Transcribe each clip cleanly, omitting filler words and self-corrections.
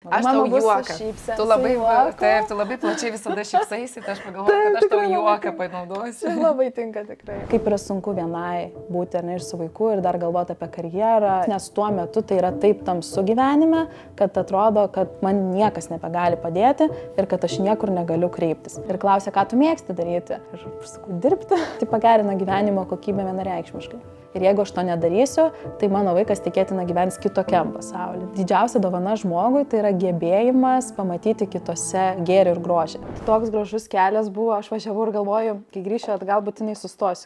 Aš tau juoką. Tu labai, taip, tu labai plačiai visada šypsaisi, tai aš pagalvoju, kad aš tau juoką panaudosiu. Labai tinka tikrai. Kaip yra sunku vienai būti ir su vaiku ir dar galvoti apie karjerą, nes tuo metu tai yra taip tamsu gyvenime, kad atrodo, kad man niekas nebegali padėti ir kad aš niekur negaliu kreiptis. Ir klausia, ką tu mėgsti daryti. Ir aš sakau, dirbti. Tai pagerina gyvenimo kokybę vienareikšmiškai. Ir jeigu aš to nedarysiu, tai mano vaikas tikėtina gyvens kitokiam pasauliu. Didžiausia dovana žmogui tai yra gebėjimas pamatyti kitose gėrį ir grožį. Toks gražus kelias buvo, aš važiavau ir galvoju, kai grįšiu atgal būtinai sustosiu.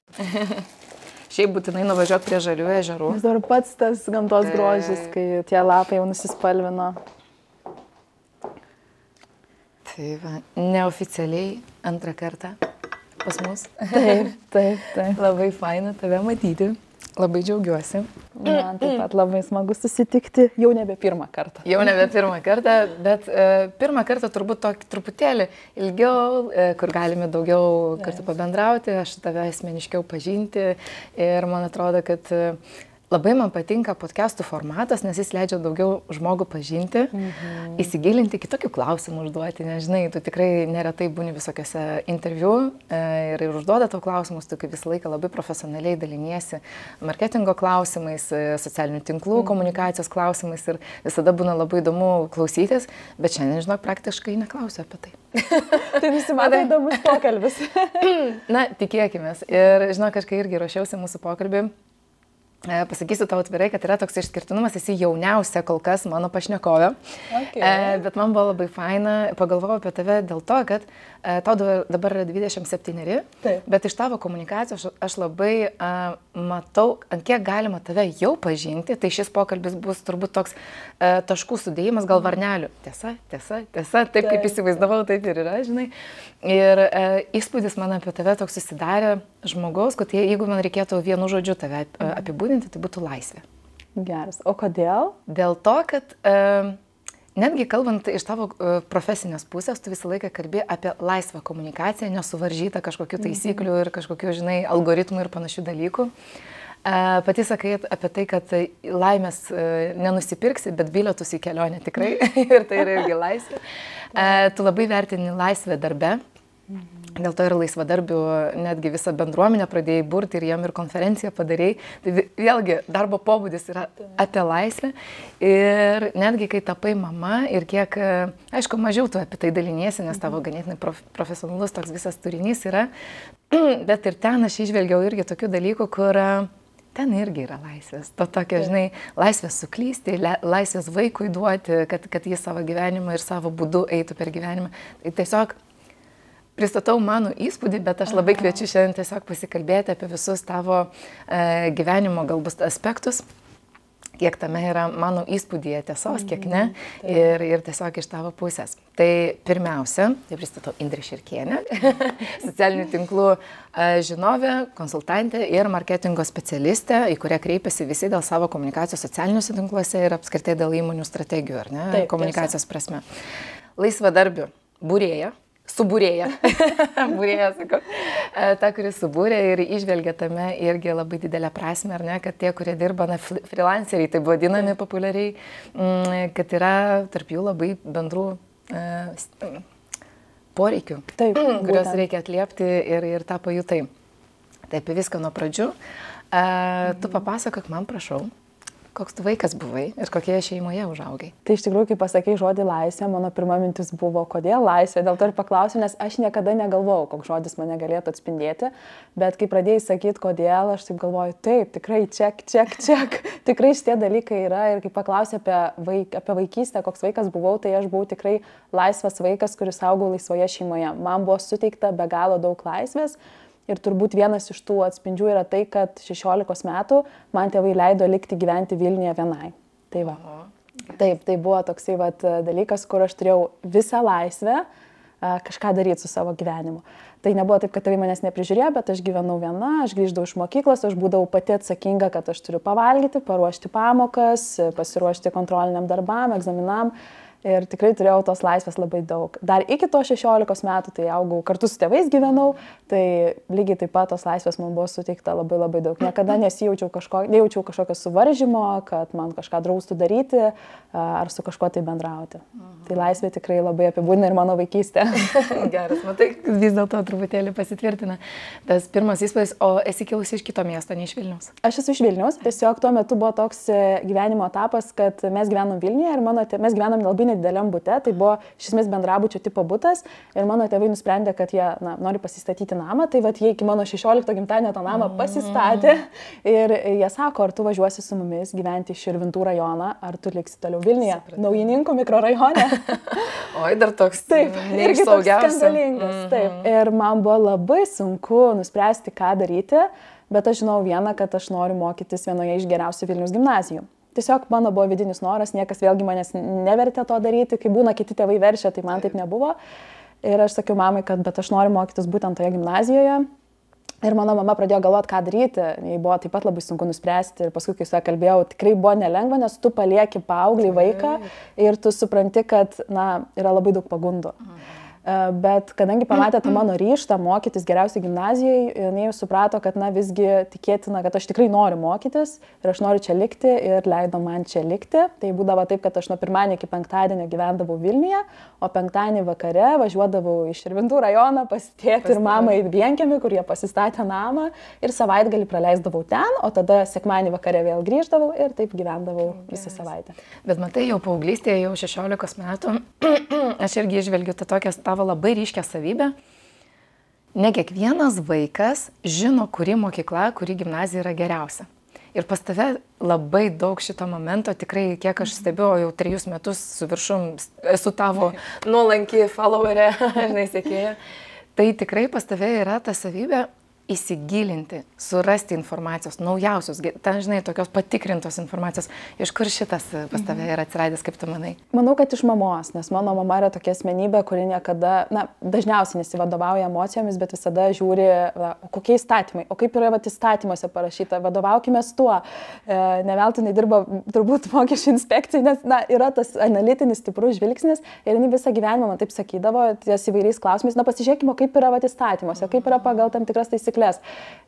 Šiaip būtinai nuvažiuoti prie Žalių ežerų. Vis dar pats tas gamtos grožis, kai tie lapai jau nusispalvino. Tai va, neoficialiai antrą kartą pas mus. Taip, taip, taip. Labai faina tave matyti. Labai džiaugiuosi. Man taip pat labai smagu susitikti, jau nebe pirmą kartą. Jau nebe pirmą kartą, bet pirmą kartą turbūt tokį truputėlį ilgiau, kur galime daugiau kartu pabendrauti, aš tave asmeniškiau pažinti ir man atrodo, kad labai man patinka podcastų formatas, nes jis leidžia daugiau žmogų pažinti, įsigilinti, kitokių klausimų užduoti, nežinai, tu tikrai neretai būni visokiose interviu ir užduoda tau klausimus, tu kaip visą laiką labai profesionaliai daliniesi marketingo klausimais, socialinių tinklų, komunikacijos klausimais ir visada būna labai įdomu klausytis, bet šiandien, žinok, praktiškai neklausiu apie tai. Tai nusimato įdomus pokalbis. Na, tikėkimės. Ir žinok, aš kai irgi ruošiausi mūsų pokalbį, pasakysiu tau atvirai, kad yra toks išskirtinumas, esi jauniausia kol kas mano pašnekovė, bet man buvo labai faina, pagalvojau apie tave dėl to, kad tau dabar yra 27, bet iš tavo komunikacijos aš labai matau, ant kiek galima tave jau pažinti, tai šis pokalbis bus turbūt toks taškų sudėjimas, gal varnelių. Tiesa, tiesa, tiesa, taip kaip įsivaizdavau, taip ir yra, žinai. Ir įspūdis man apie tave toks susidarė žmogaus, kad jeigu man reikėtų vienu žodžiu tave apibūdinti, tai būtų laisvė. Geras. O kodėl? Dėl to, kad netgi kalbant iš tavo profesinės pusės, tu visą laiką kalbi apie laisvą komunikaciją, nesuvaržytą kažkokių taisyklių ir kažkokių, žinai, algoritmų ir panašių dalykų. Pati sakai apie tai, kad laimės nenusipirksi, bet bilietus į kelionę tikrai ir tai yra irgi laisvė. Tu labai vertini laisvę darbe. Dėl to ir laisvadarbių netgi visą bendruomenę pradėjai burti ir jam ir konferenciją padarėjai. Tai vėlgi darbo pobūdis yra apie laisvę ir netgi kai tapai mama ir kiek, aišku, mažiau tu apie tai daliniesi, nes tavo ganėtinai profesionalus toks visas turinys yra, bet ir ten aš išvelgiau irgi tokių dalykų, kur ten irgi yra laisvės. To tokia, žinai, laisvės suklysti, laisvės vaikui duoti, kad jis savo gyvenimą ir savo būdu eitų per gyvenimą. Tai tiesiog pristatau mano įspūdį, bet aš labai kviečiu šiandien tiesiog pasikalbėti apie visus tavo gyvenimo galbūt aspektus, kiek tame yra mano įspūdyje tiesos, kiek ne, ir tiesiog iš tavo pusės. Tai pirmiausia, tai pristatau Indrė Širkienė, socialinių tinklų žinovė, konsultantė ir marketingo specialistė, į kurią kreipiasi visi dėl savo komunikacijos socialiniuose tinkluose ir apskritai dėl įmonių strategijų, ar ne, komunikacijos prasme. Laisvadarbių būrėja. Subūrėja, būrėja, sakau, ta, kuris subūrė ir išvelgia tame irgi labai didelę prasmę, ar ne, kad tie, kurie dirba, freelanceriai, tai vadinami populiariai, kad yra tarp jų labai bendrų poreikių, kuriuos reikia atliepti ir tą pajutai. Tai apie viską nuo pradžių. Tu papasakok man, prašau. Koks tu vaikas buvai ir kokioje šeimoje užaugai? Tai iš tikrųjų, kai pasakai žodį laisvė, mano pirma mintis buvo, kodėl laisvė, dėl to ir paklausiu, nes aš niekada negalvojau, koks žodis mane galėtų atspindėti, bet kai pradėjai sakyti, kodėl, aš taip galvoju, taip, tikrai, ček, tikrai šitie dalykai yra ir kai paklausė apie vaikystę, koks vaikas buvau, tai aš buvau tikrai laisvas vaikas, kuris augau laisvoje šeimoje. Man buvo suteikta be galo daug laisvės. Ir turbūt vienas iš tų atspindžių yra tai, kad 16 metų man tėvai leido likti gyventi Vilniuje vienai. Tai va. Taip, tai buvo toksai dalykas, kur aš turėjau visą laisvę kažką daryti su savo gyvenimu. Tai nebuvo taip, kad tėvai manęs neprižiūrėjo, bet aš gyvenau viena, aš grįždavau iš mokyklos, aš būdavau pati atsakinga, kad aš turiu pavalgyti, paruošti pamokas, pasiruošti kontroliniam darbam, egzaminam. Ir tikrai turėjau tos laisvės labai daug. Dar iki to 16 metų, tai augau, kartu su tėvais gyvenau, tai lygiai taip pat tos laisvės man buvo suteikta labai labai daug. Niekada nejaučiau kažkokio suvaržymo, kad man kažką draustų daryti ar su kažkuo tai bendrauti. Tai laisvė tikrai labai apibūdina ir mano vaikystę. Geras, matai, vis dėlto truputėlį pasitvirtina. Tas pirmas įspūdis, o esi kilusi iš kito miesto, ne iš Vilniaus? Aš esu iš Vilniaus, tiesiog tuo metu buvo toks gyvenimo etapas, kad mes gyvenom Vilniuje ir mes gyvenom labai nedideliam bute, tai buvo iš esmės bendrabučio tipo butas ir mano tėvai nusprendė, kad jie nori pasistatyti namą, tai vat jie iki mano 16 gimtadienio tą namą pasistatė ir jie sako, ar tu važiuosi su mumis gyventi į Širvintų rajoną, ar tu liksi toliau Vilniuje, Naujininkų mikrorajone. Oi, dar toks, taip, irgi toks skandalingas, taip. Ir man buvo labai sunku nuspręsti, ką daryti, bet aš žinau vieną, kad aš noriu mokytis vienoje iš geriausių Vilniaus gimnazijų. Tiesiog mano buvo vidinis noras, niekas vėlgi manęs nevertė to daryti, kai būna kiti tėvai verčia, tai man taip nebuvo. Ir aš sakiau mamai, kad bet aš noriu mokytis būtent toje gimnazijoje. Ir mano mama pradėjo galvoti, ką daryti. Jai buvo taip pat labai sunku nuspręsti. Ir paskui, kai su ja kalbėjau, tikrai buvo nelengva, nes tu palieki paauglį vaiką ir tu supranti, kad yra labai daug pagundų. Bet kadangi pamatė tą mano ryžtą mokytis geriausiai gimnazijai, jinai suprato, kad visgi tikėtina, kad aš tikrai noriu mokytis ir aš noriu čia likti ir leido man čia likti. Tai būdavo taip, kad aš nuo pirmadienio iki penktadienio gyvendavau Vilniuje, o penktadienį vakare važiuodavau į Širvintų rajoną pas tėtį ir mamą į Vienkiemį, kur jie pasistatė namą ir savaitgalį praleisdavau ten, o tada sekmadienį vakare vėl grįždavau ir taip gyvendavau visą savaitę. Bet matai, jau paauglystėje, jau 16 metų, aš irgi išvelgiu tą tokią tavo labai ryškę savybę. Ne kiekvienas vaikas žino, kuri mokykla, kuri gimnazija yra geriausia. Ir pas tave labai daug šito momento, tikrai, kiek aš stebiu, jau 3 metus su viršum esu tavo nuolanki followerė, žinai, sekėja. Tai tikrai pas tave yra ta savybė įsigilinti, surasti informacijos, naujausios, ten, žinai, tokios patikrintos informacijos. Iš kur šitas pas tave yra atsiradęs, kaip tu manai? Manau, kad iš mamos, nes mano mama yra tokia asmenybė, kuri niekada, dažniausiai nesivadovauja emocijomis, bet visada žiūri, kokie įstatymai, o kaip yra įstatymuose parašyta, vadovaukime tuo. Neveltui nedirba turbūt mokesčių inspekcijai, nes yra tas analitinis stiprus žvilgsnis ir jinai visą gyvenimą man taip sakydavo, ties įvairiais klausimais, pasižiūrėkime, kaip yra įstatymuose, kaip yra pagal tam tikras taisyklės.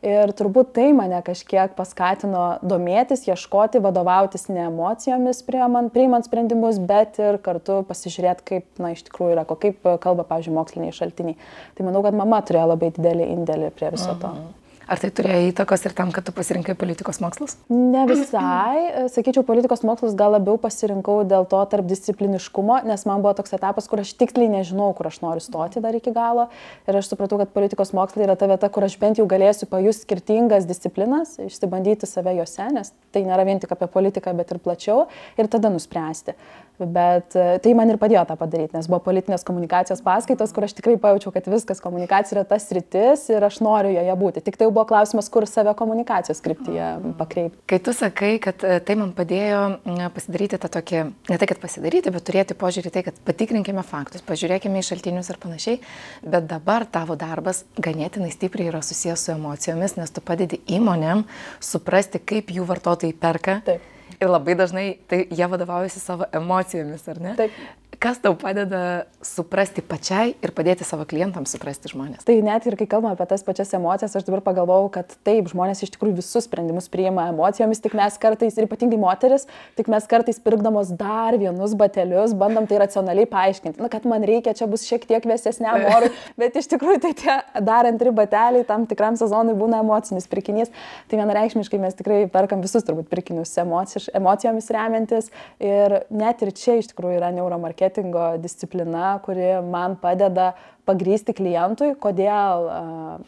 Ir turbūt tai mane kažkiek paskatino domėtis, ieškoti, vadovautis ne emocijomis priimant sprendimus, bet ir kartu pasižiūrėti, kaip iš tikrųjų yra, kaip kalba, pavyzdžiui, moksliniai šaltiniai. Tai manau, kad mama turėjo labai didelį indėlį prie viso to. Ar tai turėjo įtakos ir tam, kad tu pasirinkai politikos mokslus? Ne visai. Sakyčiau, politikos mokslus gal labiau pasirinkau dėl to tarpdiscipliniškumo, nes man buvo toks etapas, kur aš tiksliai nežinau, kur aš noriu stoti dar iki galo. Ir aš supratau, kad politikos mokslai yra ta vieta, kur aš bent jau galėsiu pajusti skirtingas disciplinas, išsibandyti save jose, nes tai nėra vien tik apie politiką, bet ir plačiau, ir tada nuspręsti. Bet tai man ir padėjo tą padaryti, nes buvo politinės komunikacijos paskaitos, kur aš tikrai pajaučiau, kad viskas komunikacija yra tas sritis ir aš noriu joje būti. Tik tai buvo klausimas, kur save komunikacijos kryptyje pakreipti. Kai tu sakai, kad tai man padėjo pasidaryti tą tokį, ne tai, kad pasidaryti, bet turėti požiūrį tai, kad patikrinkime faktus, pažiūrėkime į šaltinius ir panašiai, bet dabar tavo darbas ganėtinai stipriai yra susijęs su emocijomis, nes tu padedi įmonėm suprasti, kaip jų vartotojai perka. Taip. Ir labai dažnai tai jie vadovaujasi savo emocijomis, ar ne? Taip. Kas tau padeda suprasti pačiai ir padėti savo klientams suprasti žmonės? Tai net ir kai kalbame apie tas pačias emocijas, aš dabar pagalvojau, kad taip, žmonės iš tikrųjų visus sprendimus priima emocijomis, tik mes kartais, ir ypatingai moteris, tik mes kartais pirkdamos dar vienus batelius, bandom tai racionaliai paaiškinti. Kad man reikia, čia bus šiek tiek vėsesniam orui, bet iš tikrųjų tai tie dar antri bateliai tam tikram sezonui būna emocinis pirkinys. Tai vienareikšmiškai mes tikrai perkam visus turbūt pirkinius emocijomis remiantis. Ir net ir čia iš tikrųjų yra neuromarketingo disciplina, kuri man padeda pagrįsti klientui, kodėl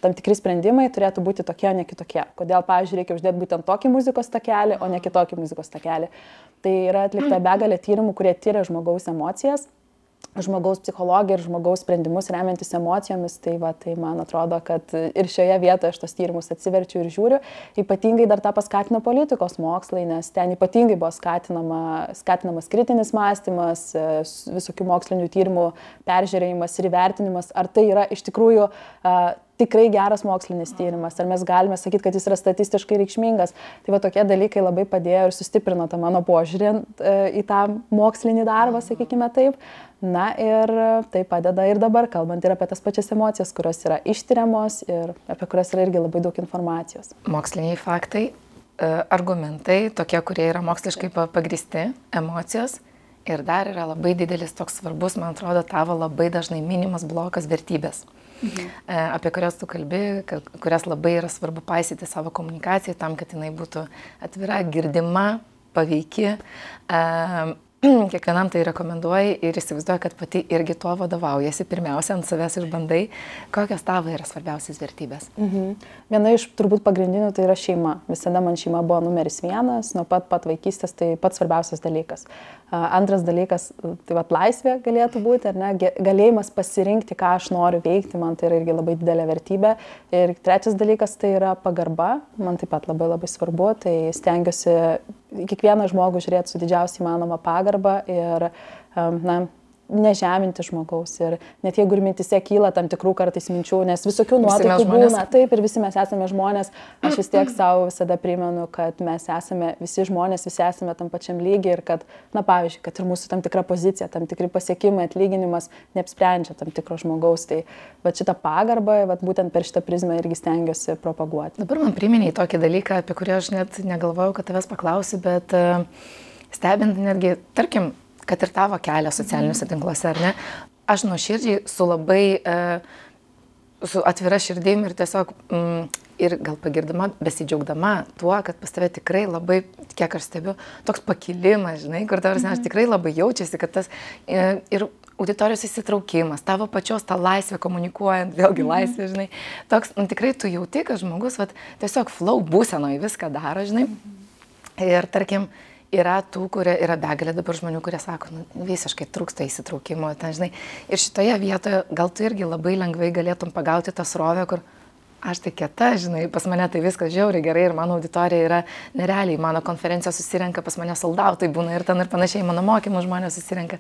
tam tikri sprendimai turėtų būti tokie, o ne kitokie. Kodėl, pavyzdžiui, reikia uždėti būtent tokį muzikos takelį, o ne kitokį muzikos takelį. Tai yra atlikta begalė tyrimų, kurie tyria žmogaus emocijas, žmogaus psichologiją ir žmogaus sprendimus remiantis emocijomis. Tai man atrodo, kad ir šioje vietoje aš tos tyrimus atsiverčiu ir žiūriu. Ypatingai dar tą paskatino politikos mokslai, nes ten ypatingai buvo skatinamas kritinis mąstymas, visokių mokslinių tyrimų peržiūrėjimas ir įvertinimas, ar tai yra iš tikrųjų tikrai geras mokslinis tyrimas, ar mes galime sakyti, kad jis yra statistiškai reikšmingas. Tai tokie dalykai labai padėjo ir sustiprino tą mano požiūrį į tą mokslinį darbą, sakykime taip. Na ir tai padeda ir dabar, kalbant ir apie tas pačias emocijas, kurios yra ištiriamos ir apie kurias yra irgi labai daug informacijos. Moksliniai faktai, argumentai, tokie, kurie yra moksliškai pagrįsti, emocijos Ir dar yra labai didelis toks svarbus, man atrodo, tavo labai dažnai minimas blokas vertybės, apie kurias tu kalbi, kurias labai yra svarbu paisyti savo komunikacijai, tam, kad jinai būtų atvira, girdima, paveiki. Kiekvienam tai rekomenduoji ir įsivaizduoju, kad pati irgi tuo vadovaujasi, pirmiausia ant savęs išbandai, kokios tavo yra svarbiausias vertybės. Viena iš turbūt pagrindinių tai yra šeima. Visada man šeima buvo numeris 1, nuo pat vaikystės tai pats svarbiausias dalykas. Antras dalykas, tai laisvė galėtų būti, ar ne, galėjimas pasirinkti, ką aš noriu veikti, man tai yra irgi labai didelė vertybė. Ir trečias dalykas tai yra pagarba, man taip pat labai labai svarbu, tai stengiuosi kiekvieną žmogų žiūrėti su didžiausiai įmanoma pagarba ir nežeminti žmogaus. Ir net jeigu ir mintise kyla tam tikrų kartais minčių, nes visokių nuotaikų būna, taip ir visi mes esame žmonės, aš vis tiek savo visada primenu, kad mes esame visi žmonės, visi esame tam pačiam lygiai ir kad, pavyzdžiui, kad ir mūsų tam tikra pozicija, tam tikri pasiekimai, atlyginimas neapsprendžia tam tikro žmogaus. Tai šitą pagarbą, būtent per šitą prizmę irgi stengiuosi propaguoti. Dabar man priminėjai tokį dalyką, apie kurį aš net negalvojau, kad tavęs paklausiu, bet stebint netgi, tarkim, kad ir tavo kelią socialiniuose tinkluose, ar ne, aš nuoširdžiai su labai, su atvira širdim ir tiesiog, ir gal pagirdama, besidžiaugdama tuo, kad pas tave tikrai labai, kiek aš stebiu, toks pakilimas, žinai, kur tavęs, aš tikrai labai jaučiasi, kad tas ir auditorijos įsitraukimas, tavo pačios tą laisvę komunikuojant, vėlgi laisvė, žinai, toks, tikrai tu jauti, kad žmogus, tiesiog flow būsenoje viską daro, žinai, ir tarkim, yra tų, kurie yra begalė dabar žmonių, kurie sako, visiškai trūksta įsitraukimo, ten, žinai. Ir šitoje vietoje gal tu irgi labai lengvai galėtum pagauti tą srovę, kur aš tai kieta, žinai, pas mane tai viskas žiauriai gerai ir mano auditorija yra nerealiai, mano konferencija susirenka, pas mane soldautai būna ir ten ir panašiai, mano mokymų žmonės susirenka.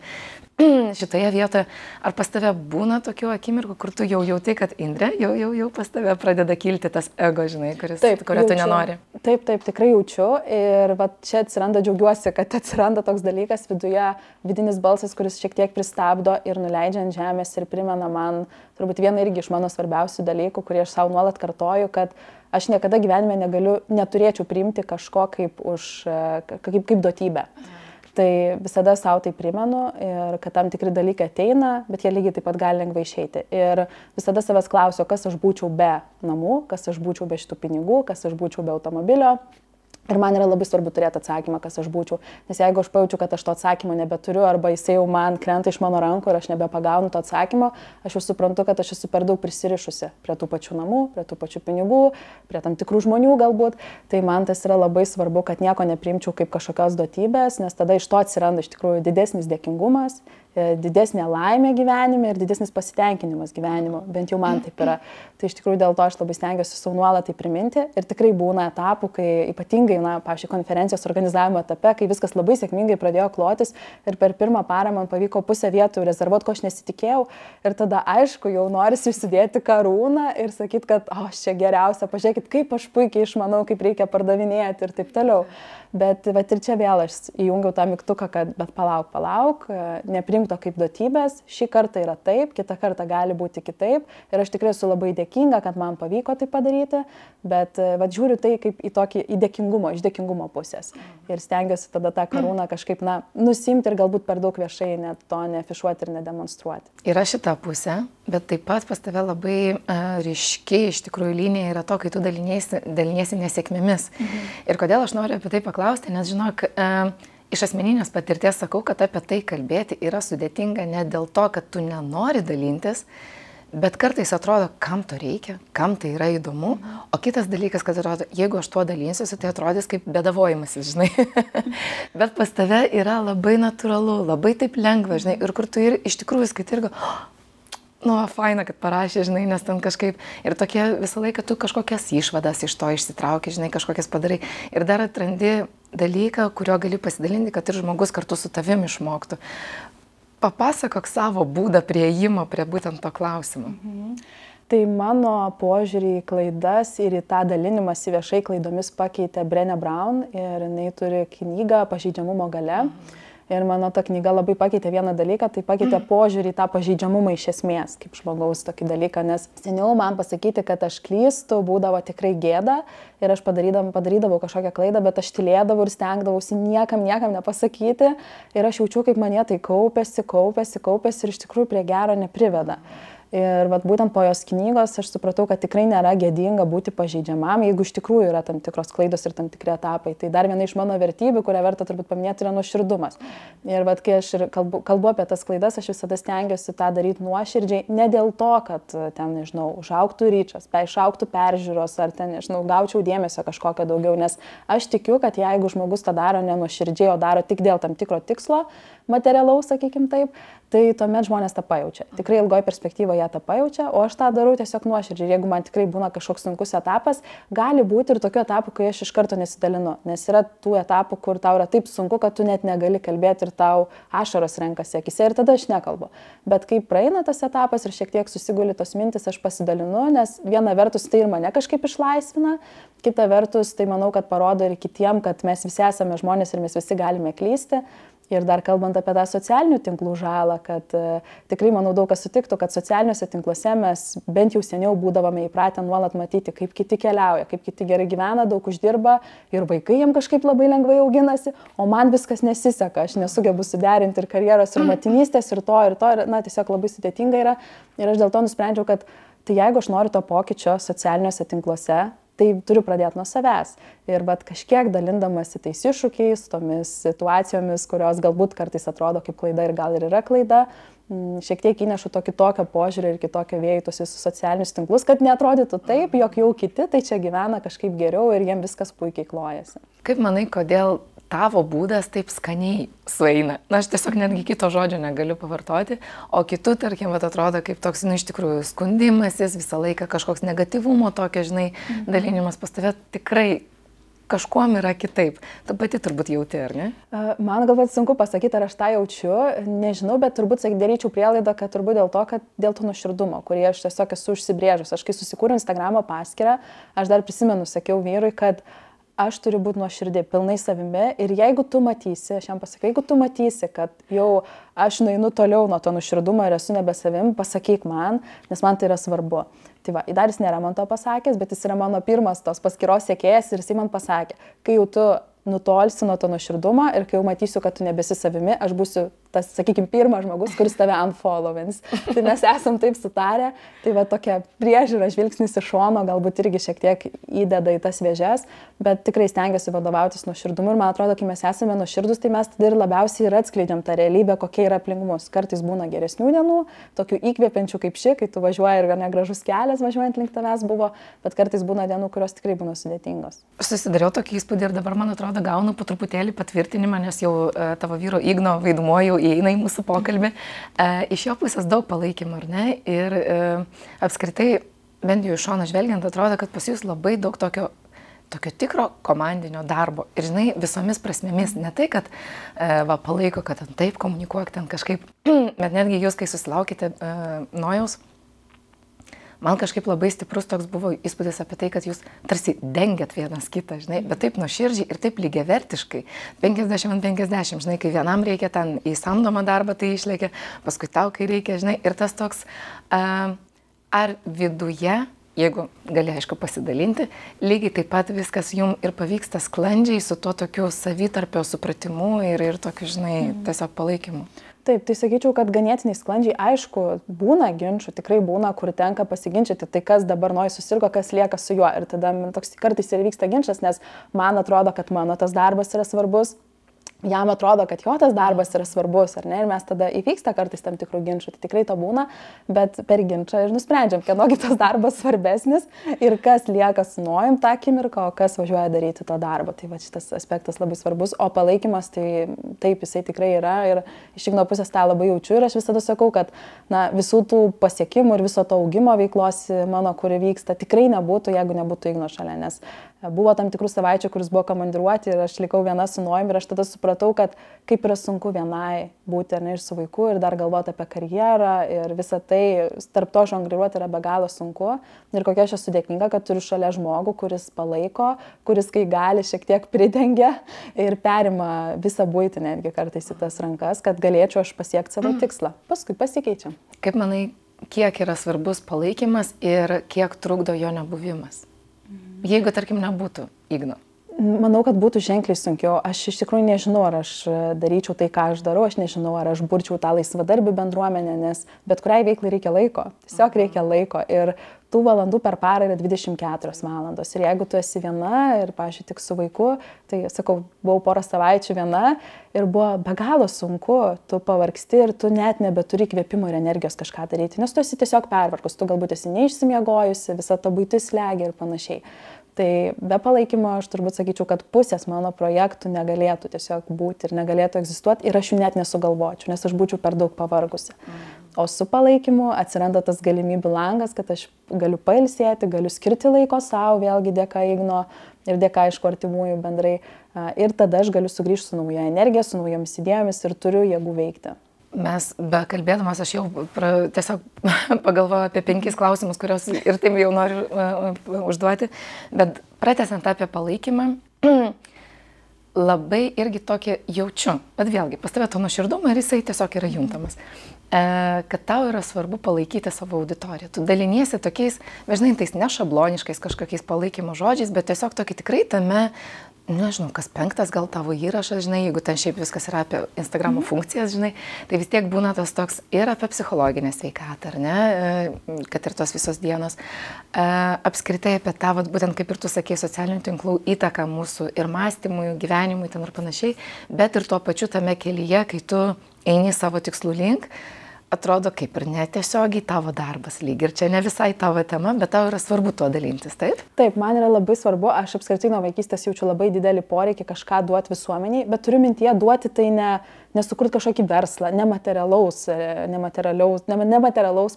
Šitoje vietoje, ar pas tave būna tokių akimirkų, kur tu jau jauti, kad Indrė, jau pas tave pradeda kilti tas ego, žinai, kurio tu nenori? Taip, tikrai jaučiu ir čia atsiranda, džiaugiuosi, kad atsiranda toks dalykas viduje, vidinis balsas, kuris šiek tiek pristabdo ir nuleidžia ant žemės ir primena man, turbūt vieną irgi iš mano svarbiausių dalykų, kurį aš savo nuolat kartoju, kad aš niekada gyvenime neturėčiau priimti kažko kaip duotybę. Tai visada savo tai primenu ir kad tam tikri dalykai ateina, bet jie lygiai taip pat gali lengvai išeiti. Ir visada savęs klausiu, kas aš būčiau be namų, kas aš būčiau be šitų pinigų, kas aš būčiau be automobilio. Ir man yra labai svarbu turėti atsakymą, kas aš būčiau. Nes jeigu aš pajaučiu, kad aš to atsakymo nebeturiu, arba jisai jau man krenta iš mano rankų ir aš nebepagaunu to atsakymo, aš jau suprantu, kad aš esu per daug prisirišusi prie tų pačių namų, prie tų pačių pinigų, prie tam tikrų žmonių galbūt. Tai man tas yra labai svarbu, kad nieko nepriimčiau kaip kažkokios duotybės, nes tada iš to atsiranda iš tikrųjų didesnis dėkingumas, didesnė laimė gyvenime ir didesnis pasitenkinimas gyvenimo, bent jau man taip yra. Tai iš tikrųjų dėl to aš labai stengiuosi savo nuolat tai priminti ir tikrai būna etapų, kai ypatingai, pavyzdžiui, konferencijos organizavimo etape, kai viskas labai sėkmingai pradėjo klotis ir per pirmą parą man pavyko pusę vietų rezervuoti, ko aš nesitikėjau ir tada aišku, jau norisi užsidėti karūną ir sakyti, kad aš čia geriausia, pažiūrėkit, kaip aš puikiai išmanau, kaip reikia pardavinėti ir taip toliau. Bet ir čia vėl aš įjungiau tą mygtuką, kad bet palauk, neprimk to kaip duotybės, šį kartą yra taip, kitą kartą gali būti kitaip ir aš tikrai esu labai dėkinga, kad man pavyko tai padaryti, bet žiūriu tai kaip į dėkingumo, iš dėkingumo pusės ir stengiuosi tada tą karūną kažkaip, nusimti ir galbūt per daug viešai net to neafišuoti ir nedemonstruoti. Yra šita pusė, bet taip pat pas tave labai ryškiai iš tikrųjų linija yra to, kai tu daliniesi nesėkmėmis. Ir kodėl aš noriu apie tai paklausti, nes žinok, iš asmeninės patirties sakau, kad apie tai kalbėti yra sudėtinga ne dėl to, kad tu nenori dalintis, bet kartais atrodo, kam to reikia, kam tai yra įdomu, o kitas dalykas, kad atrodo, jeigu aš tuo dalinsiuosi, tai atrodys kaip bedavojimasis, žinai. Bet pas tave yra labai natūralu, labai taip lengva, žinai, ir kur tu ir iš tikrųjų skaitai ir faina, kad parašė, žinai, nes ten kažkaip ir tokie visą laiką tu kažkokias išvadas iš to išsitrauki, žinai, kažkokias padarai ir dar atrandi dalyką, kurio gali pasidalinti, kad ir žmogus kartu su tavim išmoktų. Papasakok savo būdą prieimo prie būtent to klausimo. Tai mano požiūrį į klaidas ir į tą dalinimąsi viešai klaidomis pakeitė Brené Brown ir jinai turi knygą Pažeidžiamumo galia. Ir mano ta knyga labai pakeitė vieną dalyką, tai pakeitė požiūrį į tą pažeidžiamumą iš esmės, kaip žmogaus tokį dalyką, nes seniau man pasakyti, kad aš klystu, būdavo tikrai gėda ir aš padarydavau kažkokią klaidą, bet aš tylėdavau ir stengdavausi niekam nepasakyti ir aš jaučiu, kaip mane tai kaupėsi ir iš tikrųjų prie gero nepriveda. Ir būtent po jos knygos aš supratau, kad tikrai nėra gėdinga būti pažeidžiamam, jeigu iš tikrųjų yra tam tikros klaidos ir tam tikri etapai. Tai dar viena iš mano vertybių, kurią verta turbūt paminėti, yra nuoširdumas. Ir kai aš kalbu apie tas klaidas, aš visada stengiuosi tą daryti nuoširdžiai, ne dėl to, kad ten, nežinau, užaugtų ryčas, išaugtų peržiūros ar ten, nežinau, gaučiau dėmesio kažkokio daugiau, nes aš tikiu, kad jeigu žmogus tą daro ne nuoširdžiai, o daro tik dėl tam tikro tikslo, materialaus, sakykim taip, tai tuomet žmonės tą pajaučia. Tikrai ilgoje perspektyvoje jie tą pajaučia, o aš tą darau tiesiog nuoširdžiai. Jeigu man tikrai būna kažkoks sunkus etapas, gali būti ir tokių etapų, kai aš iš karto nesidalinu, nes yra tų etapų, kur tau yra taip sunku, kad tu net negali kalbėti ir tau ašaros renkasi akise ir tada aš nekalbu. Bet kai praeina tas etapas ir šiek tiek susiguli tos mintis, aš pasidalinu, nes viena vertus tai ir mane kažkaip išlaisvina, kita vertus tai manau, kad parodo ir kitiem, kad mes visi esame žmonės ir mes visi galime klysti. Ir dar kalbant apie tą socialinių tinklų žalą, kad tikrai, manau, daug kas sutiktų, kad socialiniuose tinkluose mes bent jau seniau būdavome įpratę nuolat matyti, kaip kiti keliauja, kaip kiti gerai gyvena, daug uždirba ir vaikai jiem kažkaip labai lengvai auginasi, o man viskas nesiseka, aš nesugebu suderinti ir karjeros, ir motinystės, ir to, na, tiesiog labai sudėtinga yra. Ir aš dėl to nusprendžiau, kad tai jeigu aš noriu to pokyčio socialiniuose tinkluose, tai turiu pradėti nuo savęs. Ir kažkiek dalindamasi tais iššūkiais, tomis situacijomis, kurios galbūt kartais atrodo kaip klaida ir gal ir yra klaida, šiek tiek įnešu to kitokio požiūrį ir kitokio vėjų tos visus socialinius tinklus, kad neatrodytų taip, jog jau kiti tai čia gyvena kažkaip geriau ir jiem viskas puikiai klojasi. Kaip manai, kodėl tavo būdas taip skaniai sueina? Na, aš tiesiog netgi kito žodžio negaliu pavartoti, o kitų, tarkim, atrodo kaip toks, iš tikrųjų, skundimasis, visą laiką kažkoks negatyvumo tokio, dalinimas pas tave tikrai kažkuom yra kitaip. Tu pati turbūt jauti, ar ne? Man galbūt sunku pasakyti, ar aš tą jaučiu, nežinau, bet turbūt daryčiau prielaidą, kad turbūt dėl to nuoširdumo, kurį aš tiesiog esu užsibrėžus. Aš kai susikūriau Instagramo paskyrą, aš dar prisimenu, sakiau vyrui, kad aš turiu būti nuoširdė, pilnai savimi ir jeigu tu matysi, aš jam pasakai, jeigu tu matysi, kad jau aš nueinu toliau nuo to nuoširdumo ir esu nebe savim, pasakyk man, nes man tai yra svarbu. Tai dar jis nėra man to pasakęs, bet jis yra mano pirmas tos paskyros sekėjas ir jis man pasakė, kai jau tu nutolsi nuo to nuoširdumo ir kai jau matysiu, kad tu nebesi savimi, aš būsiu tas, sakykime, pirmas žmogus, kuris tave unfollowins. Tai mes esam taip sutarę, tai tokia priežiūra, žvilgsnis iš šono galbūt irgi šiek tiek įdeda į tas vėžes, bet tikrai stengiuosi vadovautis nuoširdumu ir man atrodo, kai mes esame nuoširdus, tai mes tada ir labiausiai ir atskleidžiam tą realybę, kokia yra aplink mus. Kartais būna geresnių dienų, tokių įkvepiančių kaip ši, kai tu važiuoji ir gana gražus kelias važiuojant link tavęs buvo, bet kartais būna dienų, kurios tikrai būna sudėtingos. Susidariau tokį įspūdį ir dabar, man atrodo, gaunu po truputėlį patvirtinimą, nes jau tavo vyro Igno vaidmuo jau įeina į mūsų pokalbį. Iš jo pusės daug palaikymo, ar ne? Ir apskritai, bent jau iš šono žvelgiant, atrodo, kad pas jūs labai daug tokio tikro komandinio darbo. Ir visomis prasmėmis. Ne tai, kad palaiko, kad ten taip komunikuok, ten kažkaip, bet netgi jūs, kai susilaukite Nojaus, man kažkaip labai stiprus toks buvo įspūdis apie tai, kad jūs tarsi dengiat vienas kitą, bet taip nuoširdžiai ir taip lygiavertiškai. 50-50, kai vienam reikia ten į samdomą darbą, tai išlėkia, paskui tau, kai reikia, ir tas toks, ar viduje, jeigu gali, aišku, pasidalinti, lygiai taip pat viskas jums ir pavyksta sklandžiai su tuo tokiu savitarpio supratimu ir tokiu, tiesiog palaikymu. Taip, tai sakyčiau, kad ganėtinai sklandžiai, aišku, būna ginčių, tikrai būna, kur tenka pasiginčyti, tai kas dabar Nojus susirgo, kas lieka su juo. Ir tada toks kartais ir vyksta ginčas, nes man atrodo, kad mano tas darbas yra svarbus. Jam atrodo, kad jo tas darbas yra svarbus, ar ne? Ir mes tada įvyksta kartais tam tikrų ginčių, tai tikrai to būna, bet per ginčą ir nusprendžiam, kieno tas darbas svarbesnis ir kas lieka su Nojum tą akimirką, o kas važiuoja daryti to darbo. Tai šitas aspektas labai svarbus, o palaikymas, tai taip, jisai tikrai yra ir iš Igno pusės tą labai jaučiu ir aš visada sakau, kad visų tų pasiekimų ir viso to augimo veiklos mano, kuri vyksta, tikrai nebūtų, jeigu nebūtų Igno šalia, nes Buvo tam tikrų savaičių, kuris buvo komandiruoti ir aš likau viena su Nojumi ir aš tada supratau, kad kaip yra sunku vienai būti, ar ne, ir su vaiku ir dar galvoti apie karjerą ir visą tai, tarp to žongliruoti yra be galo sunku ir kokia aš esu dėkinga, kad turiu šalia žmogų, kuris palaiko, kuris kai gali šiek tiek pridengia ir perima visą buitį netgi kartais į tas rankas, kad galėčiau aš pasiekti savo tikslą. Paskui pasikeičiam. Kaip manai, kiek yra svarbus palaikymas ir kiek trukdo jo nebuvimas? Jeigu, tarkim, nebūtų Igno. Manau, kad būtų ženkliai sunkiau. Aš iš tikrųjų nežinau, ar aš daryčiau tai, ką aš darau, aš nežinau, ar aš burčiau tą laisvadarbį bendruomenę, nes bet kuriai veiklai reikia laiko. Tiesiog reikia laiko. Ir tų valandų per parą yra 24 valandos. Ir jeigu tu esi viena ir, pavyzdžiui, tik su vaiku, tai, sakau, buvau porą savaičių viena ir buvo be galo sunku, tu pavargsti ir tu net nebeturi įkvėpimo ir energijos kažką daryti, nes tu esi tiesiog pervargus, tu galbūt esi neišsimiegojusi, visa ta buitis slegia ir panašiai. Tai be palaikymo aš turbūt sakyčiau, kad pusės mano projektų negalėtų tiesiog būti ir negalėtų egzistuoti ir aš jų net nesugalvočiau, nes aš būčiau per daug pavargusi. O su palaikymu atsiranda tas galimybių langas, kad aš galiu pailsėti, galiu skirti laiko savo, vėlgi dėka Igno ir dėka aišku artimųjų bendrai. Ir tada aš galiu sugrįžti su nauja energija, su naujomis idėjomis ir turiu jėgų veikti. Mes be kalbėdamas aš jau tiesiog pagalvoju apie 5 klausimus, kuriuos ir taip jau noriu užduoti, bet pratęsiant apie palaikymą, labai irgi tokį jaučiu, bet vėlgi pas tave to nuoširdumą ir jisai tiesiog yra juntamas, kad tau yra svarbu palaikyti savo auditoriją. Tu daliniesi tokiais, žinai, tais nešabloniškais kažkokiais palaikymo žodžiais, bet tiesiog tokį tikrai tame, nežinau, kas 5 gal tavo įrašas, žinai, jeigu ten šiaip viskas yra apie Instagramo funkcijas, žinai, tai vis tiek būna tas toks ir apie psichologinę sveikatą, ar ne, kad ir tos visos dienos, apskritai apie tą, būtent kaip ir tu sakei, socialinių tinklų įtaką mūsų ir mąstymui, gyvenimui ten ir panašiai, bet ir tuo pačiu tame kelyje, kai tu eini savo tikslų link, atrodo kaip ir netiesiogiai tavo darbas lyg ir čia ne visai tavo tema, bet tau yra svarbu tuo dalintis, taip? Taip, man yra labai svarbu, aš apskritai nuo vaikystės jaučiu labai didelį poreikį kažką duoti visuomeniai, bet turiu mintyje duoti tai nesukurti kažkokį verslą, nematerialaus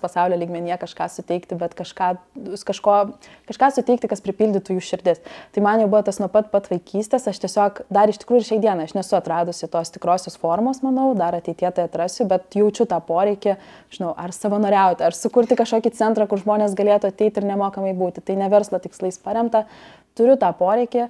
pasaulio lygmenyje kažką suteikti, bet kažką suteikti, kas pripildytų jų širdis. Tai man jau buvo tas nuo pat vaikystės, aš tiesiog dar iš tikrųjų ir šiai dieną, aš nesu atradusi tos tikrosios formos, manau, dar ateityje tai atrasiu, bet jaučiu tą poreikį, žinau, ar savanoriauti, ar sukurti kažkokį centrą, kur žmonės galėtų ateiti ir nemokamai būti. Tai ne verslo tikslais paremta, turiu tą poreikį.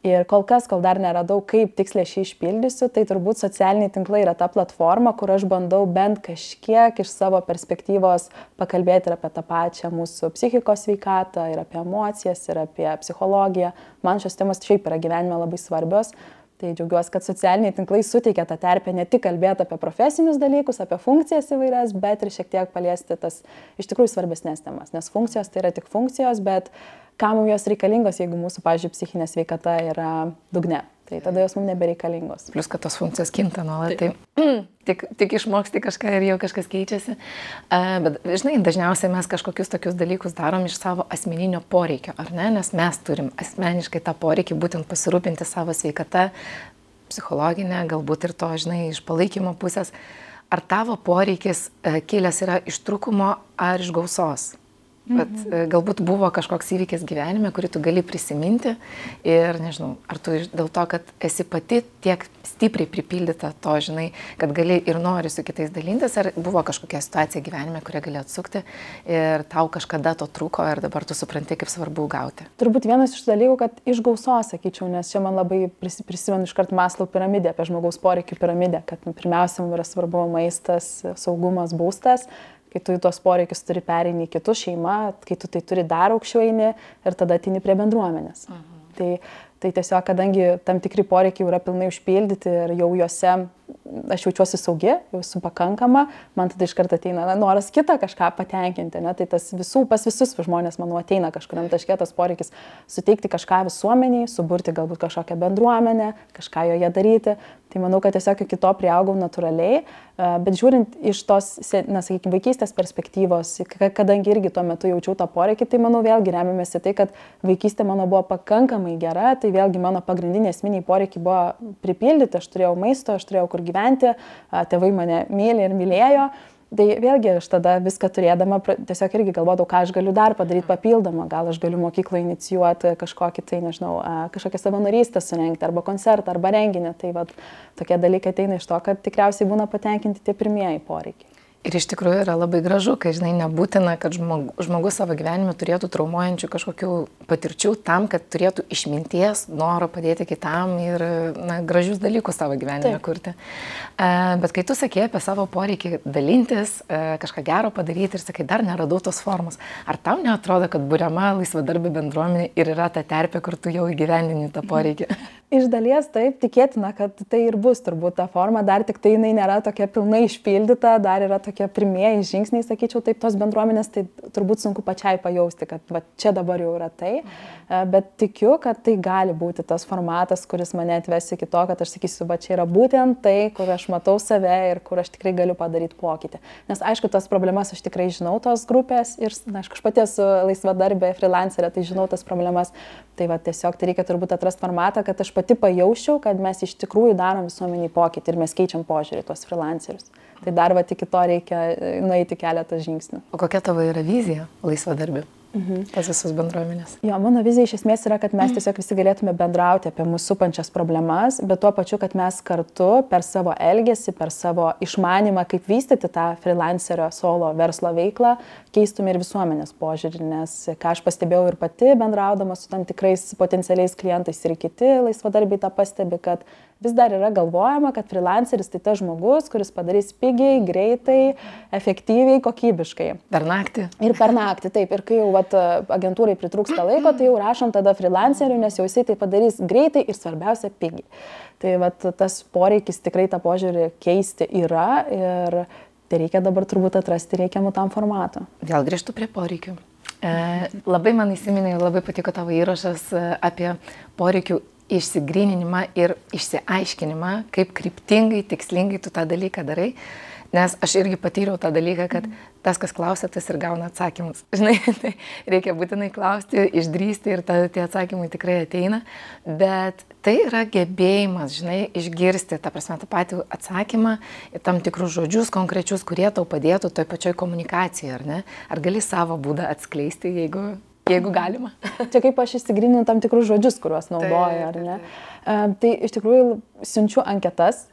Ir kol dar neradau, kaip tiksliai šį išpildysiu, tai turbūt socialiniai tinklai yra ta platforma, kur aš bandau bent kažkiek iš savo perspektyvos pakalbėti ir apie tą pačią mūsų psichikos sveikatą, ir apie emocijas, ir apie psichologiją. Man šios temos šiaip yra gyvenime labai svarbios. Tai džiaugiuosi, kad socialiniai tinklai suteikia tą terpę ne tik kalbėti apie profesinius dalykus, apie funkcijas įvairias, bet ir šiek tiek paliesti tas iš tikrųjų svarbesnės temas. Nes funkcijos tai yra tik funkcijos, bet kam jos reikalingos, jeigu mūsų, pavyzdžiui, psichinė sveikata yra dugne. Tai tada jos mums nebereikalingos. Plius, kad tos funkcijos kinta nuolat, tai tik išmoksti kažką ir jau kažkas keičiasi. Bet, žinai, dažniausiai mes kažkokius tokius dalykus darom iš savo asmeninio poreikio, ar ne? Nes mes turim asmeniškai tą poreikį būtent pasirūpinti savo sveikata, psichologinę, galbūt ir to, žinai, iš palaikymo pusės. Ar tavo poreikis kilęs yra iš trūkumo ar iš gausos? Bet galbūt buvo kažkoks įvykis gyvenime, kurį tu gali prisiminti ir nežinau, ar tu dėl to, kad esi pati tiek stipriai pripildyta to, žinai, kad gali ir nori su kitais dalintis, ar buvo kažkokia situacija gyvenime, kurią gali atsukti ir tau kažkada to trūko ir dabar tu supranti, kaip svarbu gauti. Turbūt vienas iš dalykų, kad iš gausos, sakyčiau, nes čia man labai prisimenu iškart Maslow piramidę, apie žmogaus poreikių piramidę, kad pirmiausia mums yra svarbu maistas, saugumas, būstas. Kai tu į tuos poreikius turi pereini į kitus šeimą, kai tu tai turi dar aukščiau eini ir tada ateini prie bendruomenės. Tai tiesiog, kadangi tam tikri poreikiai yra pilnai užpildyti ir jau juose aš jaučiuosi saugi, jau esu pakankama, man tada iš karto ateina noras kitą kažką patenkinti. Ne? Tai tas pas visus žmonės, manau, ateina kažkuriam taške tas poreikis suteikti kažką visuomeniai, suburti galbūt kažkokią bendruomenę, kažką joje daryti. Tai manau, kad tiesiog iki to priaugau natūraliai, bet žiūrint iš tos, sakykime, vaikystės perspektyvos, kadangi irgi tuo metu jaučiau tą poreikį, tai manau vėlgi remiamės į tai, kad vaikystė mano buvo pakankamai gera, tai vėlgi mano pagrindiniai esminiai poreikiai buvo pripildyti, aš turėjau maisto, aš turėjau kur gyventi, tėvai mane myli ir mylėjo Tai vėlgi aš tada viską turėdama, tiesiog irgi galvodavau, ką aš galiu dar padaryti papildomą, gal aš galiu mokyklą inicijuoti kažkokį, tai nežinau, kažkokią savanorystę surengti, arba koncertą, arba renginį. Tai vat, tokie dalykai ateina iš to, kad tikriausiai būna patenkinti tie pirmieji poreikiai. Ir iš tikrųjų yra labai gražu, kai, žinai, nebūtina, kad žmogus savo gyvenime turėtų traumuojančių kažkokių patirčių tam, kad turėtų išminties, noro padėti kitam ir gražius dalykus savo gyvenime kurti. Bet kai tu sakei apie savo poreikį dalintis, kažką gero padaryti ir sakai, dar neradau tos formos, ar tau neatrodo, kad buriama laisvadarbė bendruomenė ir yra ta terpė, kur tu jau įgyvendini tą poreikį? Iš dalies taip, tikėtina, kad tai ir bus turbūt ta forma, dar tik tai jinai nėra tokia pilnai išpildyta, dar yra tokie pirmieji žingsniai, sakyčiau, taip tos bendruomenės, tai turbūt sunku pačiai pajausti, kad va, čia dabar jau yra tai, bet tikiu, kad tai gali būti tas formatas, kuris mane atves iki to, kad aš sakysiu, va, čia yra būtent tai, kur aš matau save ir kur aš tikrai galiu padaryti pokytį. Nes aišku, tas problemas aš tikrai žinau tos grupės ir, na, aš pati esu laisvadarbė, freelancerė, tai žinau tas problemas, tai va, tiesiog tai reikia turbūt atrasti formatą, kad aš pati pajausčiau, kad mes iš tikrųjų darom visuomeniai pokytį ir mes keičiam požiūrį tuos freelancerius. Tai dar va iki to reikia nueiti keletą žingsnių. O kokia tavo yra vizija laisvadarbė? Tas visus bendruomenės. Jo, mano vizija iš esmės yra, kad mes tiesiog visi galėtume bendrauti apie mūsų supančias problemas, bet tuo pačiu, kad mes kartu per savo elgesį, per savo išmanymą, kaip vystyti tą freelancerio solo verslo veiklą, keistume ir visuomenės požiūrį, nes ką aš pastebėjau ir pati bendraudama su tam tikrais potencialiais klientais ir kiti laisvadarbiai tą pastebi, kad vis dar yra galvojama, kad freelanceris tai tas žmogus, kuris padarys pigiai, greitai, efektyviai, kokybiškai. Per naktį. Ir per naktį, taip. Ir kai jau agentūrai pritrūksta laiko, tai jau rašom tada freelanceriui, nes jau jisai tai padarys greitai ir svarbiausia pigiai. Tai tas poreikis tikrai tą požiūrį keisti yra ir tai reikia dabar turbūt atrasti reikiamų tam formatų. Vėl grįžtu prie poreikių. Labai man įsiminė ir labai patiko tavo įrašas apie poreikių išsigryninimą ir išsiaiškinimą, kaip kryptingai, tikslingai tu tą dalyką darai. Nes aš irgi patyriau tą dalyką, kad tas, kas klausia, tas ir gauna atsakymus. Žinai, tai reikia būtinai klausti, išdrįsti ir tie atsakymai tikrai ateina. Bet tai yra gebėjimas, žinai, išgirsti, ta prasme, tą patį atsakymą ir tam tikrus žodžius konkrečius, kurie tau padėtų toj pačioj komunikacijai, ar ne? Ar gali savo būdą atskleisti, jeigu galima? Čia kaip aš išsigryninu tam tikrus žodžius, kuriuos naudoju, ar ne? Tai iš tikrųjų siunčiu anketas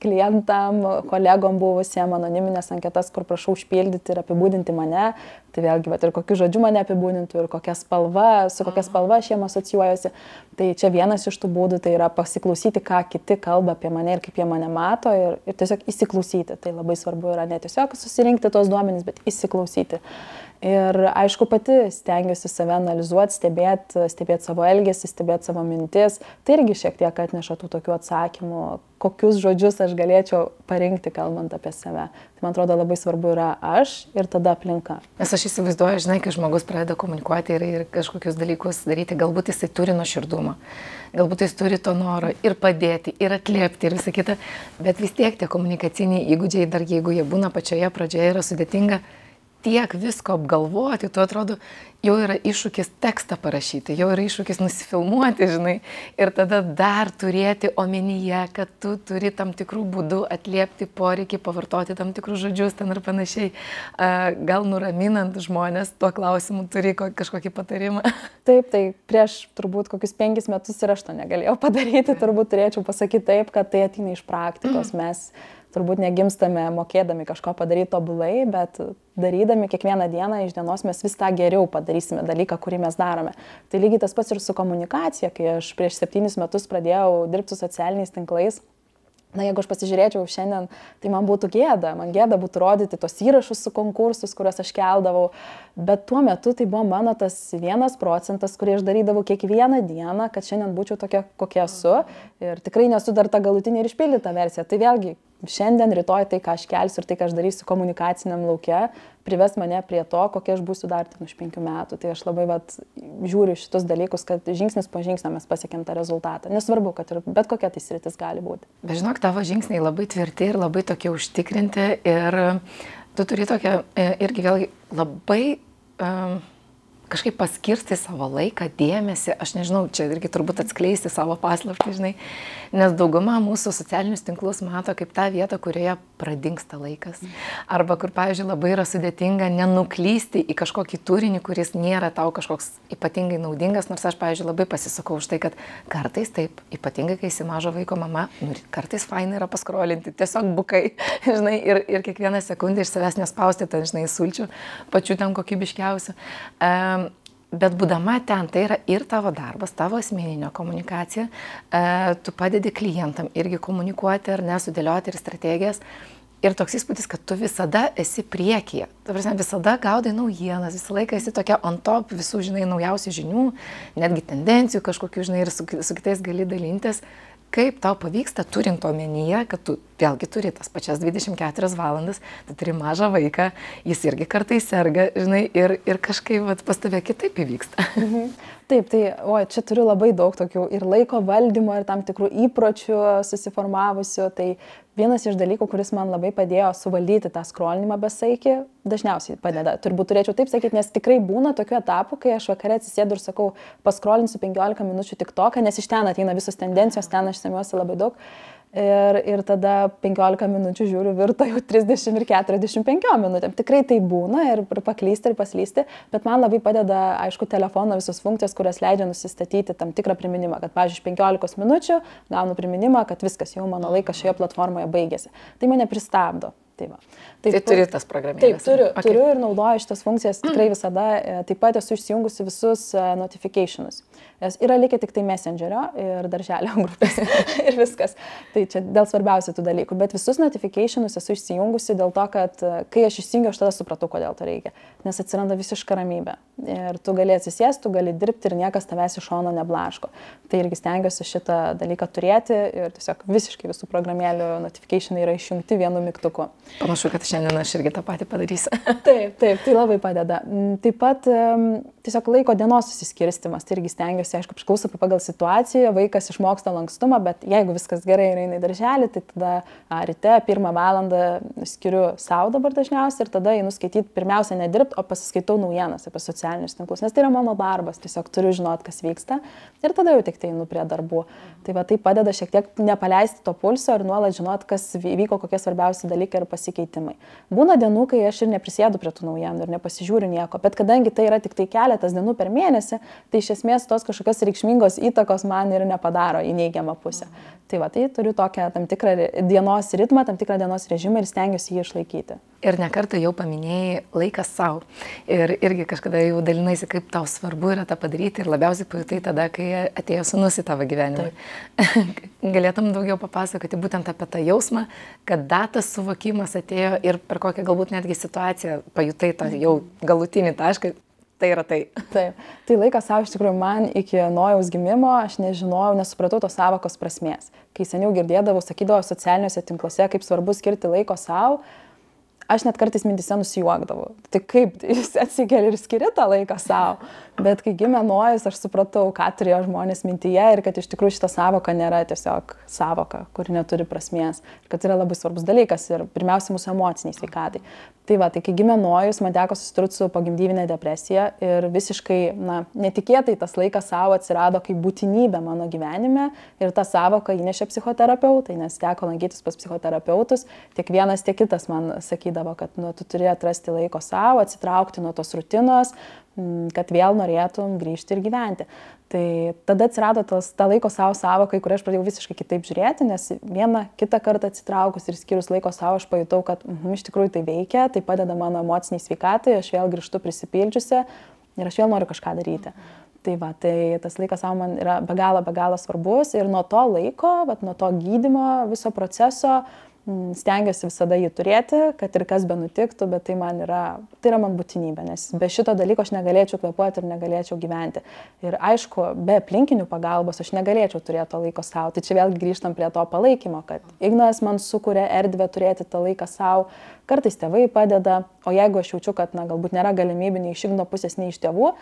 klientam, kolegom buvusiem, anoniminės anketas, kur prašau užpildyti ir apibūdinti mane. Tai vėlgi, ir kokiu žodžiu mane apibūdintų ir kokia spalva, su kokia spalva aš jiem asocijuojuosi. Tai čia vienas iš tų būdų, tai yra pasiklausyti, ką kiti kalba apie mane ir kaip jie mane mato ir tiesiog įsiklausyti. Tai labai svarbu yra ne tiesiog susirinkti tos duomenys, bet įsiklausyti. Ir aišku, pati stengiuosi save analizuoti, stebėti savo elgesį, stebėti savo mintis. Tai irgi šiek tiek atneša tų tokių atsakymų, kokius žodžius aš galėčiau parinkti, kalbant apie save. Tai man atrodo labai svarbu yra aš ir tada aplinka. Nes aš įsivaizduoju, žinai, kai žmogus pradeda komunikuoti ir kažkokius dalykus daryti, galbūt jisai turi nuoširdumą, galbūt jis turi to noro ir padėti, ir atliepti, ir visą kitą, bet vis tiek tie komunikaciniai įgūdžiai, dar jeigu jie būna pačioje pradžioje, yra sudėtinga tiek visko apgalvoti, tu atrodo, jau yra iššūkis tekstą parašyti, jau yra iššūkis nusifilmuoti, žinai, ir tada dar turėti omenyje, kad tu turi tam tikrų būdų atliepti poreikį, pavartoti tam tikrus žodžius ten ir panašiai. Gal nuraminant žmonės tuo klausimu turi kažkokį patarimą? Taip, tai prieš turbūt kokius 5 metus ir aš to negalėjau padaryti, turbūt turėčiau pasakyti taip, kad tai ateina iš praktikos. Mes turbūt negimstame mokėdami kažko padaryti tobulai, bet darydami kiekvieną dieną iš dienos mes vis tą geriau padarysime dalyką, kurį mes darome. Tai lygiai tas pats ir su komunikacija, kai aš prieš 7 metus pradėjau dirbti su socialiniais tinklais. Na, jeigu aš pasižiūrėčiau šiandien, tai man būtų gėda. Man gėda būtų rodyti tos įrašus su konkursus, kuriuos aš keldavau. Bet tuo metu tai buvo mano tas 1%, kurį aš darydavau kiekvieną dieną, kad šiandien būčiau tokia, kokia esu. Ir tikrai nesu dar ta galutinė ir išpildyta versija. Tai vėlgi, šiandien, rytoj tai, ką aš kelsiu ir tai, ką aš darysiu komunikaciniam lauke, prives mane prie to, kokia aš būsiu dar už 5 metų. Tai aš labai žiūriu šitus dalykus, kad žingsnis po žingsnio mes pasiekėm tą rezultatą. Nesvarbu, kad ir bet kokia tai sritis gali būti. Bet žinok, tavo žingsniai labai tvirti ir labai tokie užtikrinti ir tu turi tokią irgi vėlgi labai, kažkaip paskirsti savo laiką, dėmesį, aš nežinau, čia irgi turbūt atskleisti savo paslaptį, žinai, nes dauguma mūsų socialinius tinklus mato kaip tą vietą, kurioje pradingsta laikas. Arba kur, pavyzdžiui, labai yra sudėtinga nenuklysti į kažkokį turinį, kuris nėra tau kažkoks ypatingai naudingas, nors aš, pavyzdžiui, labai pasisakau už tai, kad kartais taip, ypatingai kai esi mažo vaiko mama, kartais fainai yra paskrolinti, tiesiog bukai, žinai, ir kiekvieną sekundę iš savęs nespausti, tai, žinai, sulčių, pačių ten kokybiškiausių. Bet būdama ten, tai yra ir tavo darbas, tavo asmeninio komunikacija, tu padedi klientam irgi komunikuoti ar nesudėlioti ir strategijas. Ir toks įspūdis, kad tu visada esi priekyje. Ta prasme, visada gaudai naujienas, visą laiką esi tokia on top visų, žinai, naujausių žinių, netgi tendencijų kažkokių, žinai, ir su kitais gali dalintis. Kaip tau pavyksta, turint omenyje, kad tu vėlgi turi tas pačias 24 valandas, tu turi mažą vaiką, jis irgi kartais serga, žinai, ir kažkaip pas tave kitaip įvyksta. Taip, tai, čia turiu labai daug tokių ir laiko valdymo, ir tam tikrų įpročių susiformavusių. Tai vienas iš dalykų, kuris man labai padėjo suvaldyti tą skrolinimą besaikį, dažniausiai padeda. Turbūt turėčiau taip sakyti, nes tikrai būna tokių etapų, kai aš vakare atsisėdu ir sakau, paskrolinsiu 15 minučių TikToką, nes iš ten ateina visos tendencijos, ten aš semiuosi labai daug. Ir tada 15 minučių žiūriu virto jau 30 ir 45 minutėm. Tikrai tai būna ir paklysti ir paslysti, bet man labai padeda, aišku, telefono visos funkcijos, kurios leidžia nusistatyti tam tikrą priminimą, kad, pavyzdžiui, 15 minučių gaunu priminimą, kad viskas, jau mano laikas šioje platformoje baigėsi. Tai mane pristabdo. Tai turi tas programėlės? Taip, turiu ir naudoju šitas funkcijas tikrai visada. Taip pat esu išsijungusi visus notificationus. Yra likę tik tai Messengerio ir darželio grupės ir viskas. Tai čia dėl svarbiausių tų dalykų. Bet visus notificationus esu išsijungusi dėl to, kad kai aš išsijungiu, aš tada supratau, kodėl to reikia. Nes atsiranda visiška ramybė. Ir tu gali atsisėsti, tu gali dirbti ir niekas tavęs iš šono neblaško. Tai irgi stengiuosi šitą dalyką turėti ir tiesiog visiškai visų programėlių notificationai yra išjungti vienu mygtuku. Panašu, kad šiandien aš irgi tą patį padarysiu. Taip, tai labai padeda. Taip pat tiesiog laiko dienos susiskirstimas, tai irgi stengiuosi, aišku, priklauso pagal situaciją, vaikas išmoksta lankstumą, bet jeigu viskas gerai ir eina į darželį, tai tada ryte 1 valandą skiriu savo dabar dažniausiai ir tada einu skaityti, pirmiausia nedirbti, o pasiskaitau naujienas apie socialinius tinklus, nes tai yra mano darbas, tiesiog turiu žinoti, kas vyksta ir tada jau tik tai einu prie darbų. Tai va, tai padeda šiek tiek nepaleisti to pulso ir nuolat žinoti, kas vyko, kokie svarbiausi dalykai ir pasikeitimai. Būna dienų, kai aš ir neprisėdu prie tų naujienų ir nepasižiūriu nieko, bet kadangi tai yra tik tai keletas dienų per mėnesį, tai iš esmės tos kažkokios reikšmingos įtakos man ir nepadaro į neigiamą pusę. Tai va, tai turiu tokią tam tikrą dienos ritmą, tam tikrą dienos režimą ir stengiuosi jį išlaikyti. Ir nekartą jau paminėjai laikas savo. Ir irgi kažkada jau dalinaisi, kaip tau svarbu yra tą padaryti ir labiausiai pajutai tada, kai atėjo sūnus į tavo gyvenimą. Galėtum daugiau papasakoti būtent apie tą jausmą, kad datas suvokimas atėjo ir per kokią galbūt netgi situaciją pajutai tą jau galutinį tašką. Tai yra tai. Taip. Tai laikas savo iš tikrųjų man iki Nojaus gimimo, aš nežinojau, nesupratau tos sąvokos prasmės. Kai seniau girdėdavau, sakydavau socialiniuose tinkluose, kaip svarbu skirti laiko savo, aš net kartais mintyse nusijuokdavau. Tai kaip jis atsikeli ir skiri tą laiką savo. Bet kai gimė Nojus, aš supratau, ką turėjo žmonės mintyje ir kad iš tikrųjų šita sąvoka nėra tiesiog sąvoka, kuri neturi prasmės. Ir kad yra labai svarbus dalykas ir pirmiausia mūsų emociniai sveikatai. Tai va, tai kai gimė Nojus, man teko susidurti su pogimdyvinė depresija ir visiškai, netikėtai tas laikas savo atsirado kaip būtinybė mano gyvenime ir tą sąvoką įnešė psichoterapeutai, nes teko lankytis pas psichoterapeutus. Tiek vienas, tiek kitas man sakydavo, kad tu turi atrasti laiko savo, atsitraukti nuo tos rutinos, kad vėl norėtum grįžti ir gyventi. Tai tada atsirado ta laiko savo sąvoka, į kurią aš pradėjau visiškai kitaip žiūrėti, nes vieną kitą kartą atsitraukus ir skyrus laiko savo, aš pajutau, kad iš tikrųjų tai veikia, tai padeda mano emociniai sveikatai, aš vėl grįžtu prisipildžiusi ir aš vėl noriu kažką daryti. Tai va, tai tas laikas savo man yra be galo svarbus ir nuo to laiko, nuo to gydymo viso proceso, stengiuosi visada jį turėti, kad ir kas be nutiktų, bet tai yra man būtinybė, nes be šito dalyko aš negalėčiau kvėpuoti ir negalėčiau gyventi. Ir aišku, be aplinkinių pagalbos aš negalėčiau turėti to laiko savo. Tai čia vėlgi grįžtam prie to palaikymo, kad Ignas man sukuria erdvę turėti tą laiką savo, kartais tėvai padeda, o jeigu aš jaučiu, kad galbūt nėra galimybių nei iš Igno pusės, nei iš tėvų,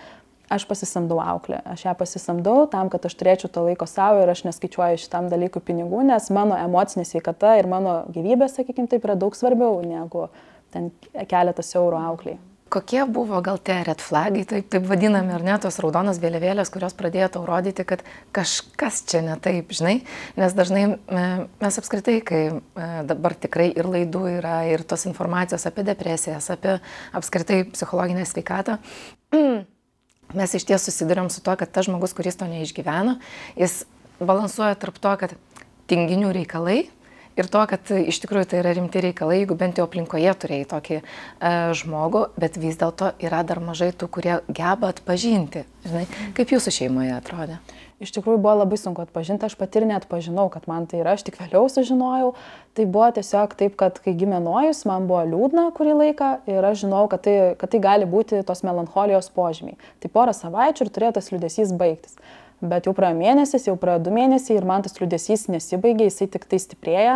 aš pasisamdau auklę. Aš ją pasisamdau tam, kad aš turėčiau to laiko savo ir aš neskaičiuoju šitam dalykui pinigų, nes mano emocinė sveikata ir mano gyvybė, sakykime, taip yra daug svarbiau negu ten keletas eurų aukliai. kokie buvo gal tie red flagai, taip vadinami, ar ne, tos raudonos vėliavėlės, kurios pradėjo tau rodyti, kad kažkas čia ne taip, žinai, nes dažnai mes apskritai, kai dabar tikrai ir laidų yra, ir tos informacijos apie depresijas, apie apskritai psichologinę sveikatą, mes iš ties susiduriam su to, kad tas žmogus, kuris to neišgyveno, jis balansuoja tarp to, kad tinginių reikalai, ir to, kad iš tikrųjų tai yra rimti reikalai, jeigu bent jau aplinkoje turėjai tokį žmogų, bet vis dėlto yra dar mažai tų, kurie geba atpažinti. Žinai, kaip jūsų šeimoje atrodė? Iš tikrųjų buvo labai sunku atpažinti, aš pati ir neatpažinau, kad man tai yra, aš tik vėliau sužinojau. Tai buvo tiesiog taip, kad kai gimė Nojus, man buvo liūdna kurį laiką ir aš žinau, kad tai gali būti tos melancholijos požymiai. Tai porą savaičių ir turėjo tas liūdesys baigtis. Bet jau praėjo mėnesis, jau praėjo 2 mėnesiai ir man tas liūdesys nesibaigė, jisai tik tai stiprėja.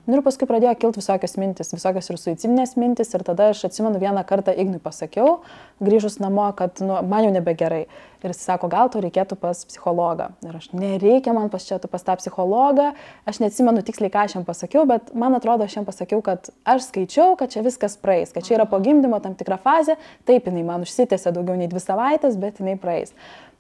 Ir paskui pradėjo kilti visokios mintis, visokios ir suicidinės mintis. Ir tada aš atsimenu vieną kartą Ignui pasakiau, grįžus namo, kad man jau nebegerai. Ir jis sako, gal tau reikėtų pas psichologą. Ir aš, nereikia man pas tą psichologą. Aš neatsimenu tiksliai, ką aš jam pasakiau, bet man atrodo, aš jam pasakiau, kad aš skaičiau, kad čia viskas praeis, kad čia yra po gimdymo tam tikra fazė. Taip, jinai man užsitęsė daugiau nei 2 savaitės, bet jinai praeis.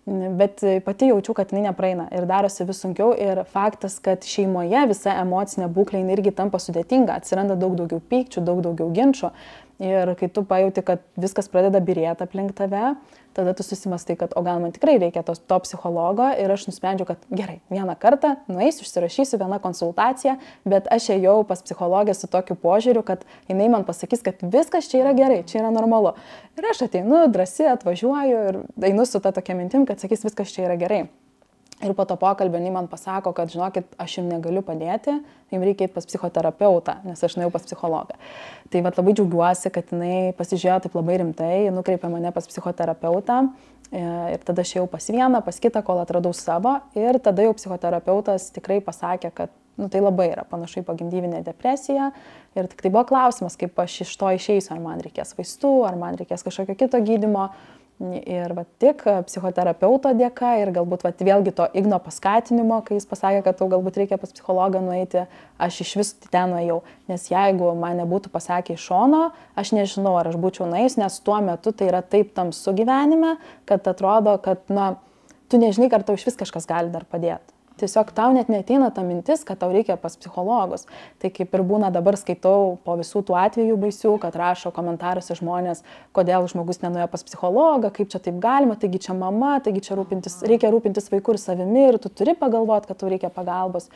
Bet pati jaučiu, kad jinai nepraeina ir darosi vis sunkiau ir faktas, kad šeimoje visa emocinė būklė irgi tampa sudėtinga, atsiranda daug daugiau pykčių, daug daugiau ginčių ir kai tu pajauti, kad viskas pradeda byrėti aplink tave, tada tu susimastai, kad o gal man tikrai reikia to psichologo ir aš nusprendžiau, kad gerai, vieną kartą nueisiu, užsirašysiu vieną konsultaciją, bet aš ėjau pas psichologę su tokiu požiūriu, kad jinai man pasakys, kad viskas čia yra gerai, čia yra normalu. Ir aš ateinu, drąsiai atvažiuoju ir einu su ta tokia mintim, kad sakys, viskas čia yra gerai. Ir po to pokalbio jinai man pasako, kad žinokit, aš jums negaliu padėti, jums reikia eiti pas psichoterapeutą, nes aš nuėjau pas psichologą. Tai vat labai džiaugiuosi, kad jinai pasižiūrėjo taip labai rimtai, nukreipė mane pas psichoterapeutą ir tada aš ėjau pas vieną, pas kitą, kol atradau savo ir tada jau psichoterapeutas tikrai pasakė, kad tai labai yra panašu į pogimdyvinę depresiją ir tik tai buvo klausimas, kaip aš iš to išeisiu, ar man reikės vaistų, ar man reikės kažkokio kito gydymo. Ir tik psichoterapeuto dėka ir galbūt vėlgi to Igno paskatinimo, kai jis pasakė, kad tau galbūt reikia pas psichologą nueiti, aš iš vis ten nuėjau. Nes jeigu man nebūtų pasakę iš šono, aš nežinau, ar aš būčiau nuėjus, nes tuo metu tai yra taip tamsu gyvenime, kad atrodo, kad tu nežinai, ar tau iš vis kažkas gali dar padėti. Tiesiog tau net neateina ta mintis, kad tau reikia pas psichologus. Tai kaip ir būna dabar skaitau po visų tų atvejų baisių, kad rašo komentaruose žmonės, kodėl žmogus nenuėjo pas psichologą, kaip čia taip galima, taigi čia mama, taigi čia reikia rūpintis vaiku ir savimi ir tu turi pagalvoti, kad tau reikia pagalbos.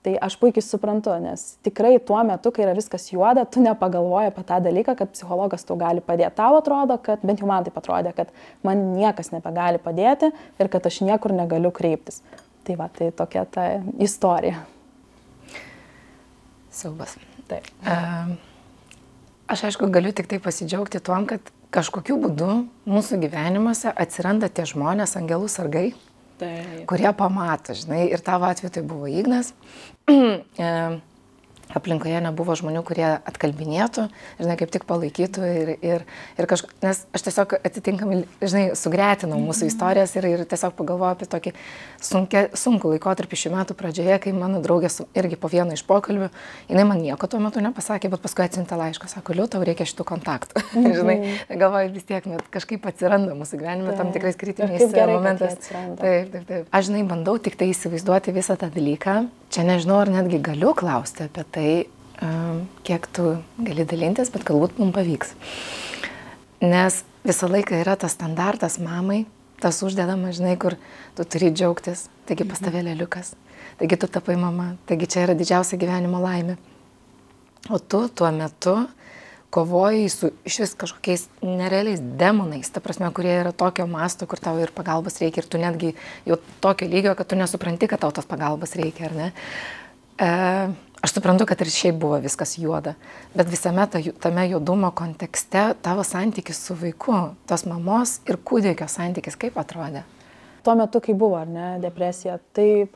Tai aš puikiai suprantu, nes tikrai tuo metu, kai yra viskas juoda, tu nepagalvoji apie tą dalyką, kad psichologas tau gali padėti. Tau atrodo, kad bent jau man taip atrodė, kad man niekas nebegali padėti ir kad aš niekur negaliu kreiptis. Tai va, tai tokia ta istorija. Siaubas. Taip. Aš aišku galiu tik tai pasidžiaugti tuom, kad kažkokiu būdu mūsų gyvenimuose atsiranda tie žmonės, angelų sargai, kurie pamato, žinai, ir tavo atveju tai buvo Ignas. Aplinkoje nebuvo žmonių, kurie atkalbinėtų, žinai, kaip tik palaikytų ir nes aš tiesiog atitinkamai, žinai, sugretinau mūsų istorijas ir tiesiog pagalvojau apie tokį sunkų laikotarpį šių metų pradžioje, kai mano draugė irgi po vieno iš pokalbių, jinai man nieko tuo metu nepasakė, bet paskui atsiuntė laišką, sako, Liu, tau reikia šitų kontaktų. Žinai, galvoju, vis tiek kažkaip atsiranda mūsų gyvenime tam tikrais kritiniais momentais. Taip. Aš, žinai, bandau tik tai įsivaizduoti visą tą dalyką. Čia nežinau, ar netgi galiu klausti apie tai, kiek tu gali dalintis, bet galbūt mums pavyks. Nes visą laiką yra tas standartas mamai, tas uždedamas, žinai, kur tu turi džiaugtis, taigi pas tave leliukas, taigi tu tapai mama, taigi čia yra didžiausia gyvenimo laimė. O tu tuo metu kovoji su iš vis kažkokiais nerealiais demonais, ta prasme, kurie yra tokio masto, kur tau ir pagalbos reikia, ir tu netgi jau tokio lygio, kad tu nesupranti, kad tau tos pagalbos reikia, ar ne? Aš suprantu, kad ir šiaip buvo viskas juoda, bet visame tame juodumo kontekste tavo santykis su vaiku, tos mamos ir kūdikio santykis kaip atrodė? Tuo metu, kai buvo, ar ne, depresija, tai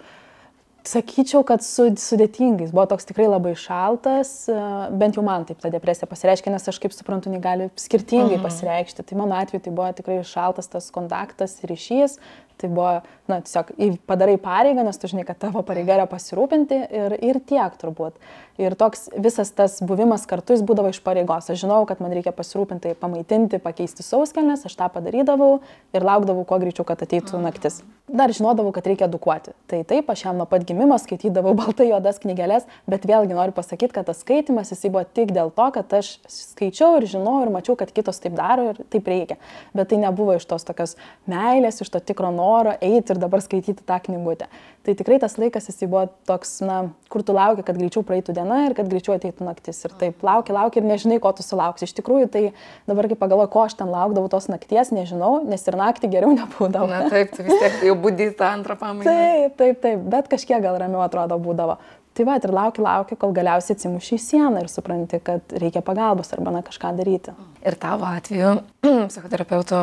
sakyčiau, kad sudėtingais. Buvo toks tikrai labai šaltas, bent jau man taip ta depresija pasireiškia, nes aš kaip suprantu, negali skirtingai pasireikšti. Tai mano atveju tai buvo tikrai šaltas tas kontaktas, ryšys. Tai buvo, tiesiog padarai pareigą, nes tu žinai, kad tavo pareiga yra pasirūpinti ir tiek turbūt. Ir toks visas tas buvimas kartu jis būdavo iš pareigos. Aš žinau, kad man reikia pasirūpinti, pamaitinti, pakeisti sauskelnes, aš tą padarydavau ir laukdavau kuo greičiau, kad ateitų naktis. Dar žinodavau, kad reikia edukuoti. Tai taip, aš jam nuo pat gimimo skaitydavau baltai juodas knygelės, bet vėlgi noriu pasakyti, kad tas skaitimas jisai buvo tik dėl to, kad aš skaičiau ir žinau ir mačiau, kad kitos taip daro ir taip reikia. Bet tai nebuvo iš tos tokios meilės, iš to tikro noro eiti ir dabar skaityti tą knygutę. Tai tikrai tas laikas jisai buvo toks, kur tu lauki, kad greičiau praeitų diena ir kad greičiau ateitų naktis. Ir taip, lauki ir nežinai, ko tu sulauksi. Iš tikrųjų, tai dabar kai pagalvoju, ko aš ten laukdavau tos nakties, nežinau, nes ir naktį geriau nebūdavo. Na taip, tu vis tiek jau budį tą antrą pamainą. Taip, bet kažkiek gal ramiau atrodo būdavo. Tai va, ir lauki, kol galiausiai atsimuši į sieną ir supranti, kad reikia pagalbos arba kažką daryti. Ir tavo atveju psichoterapeuto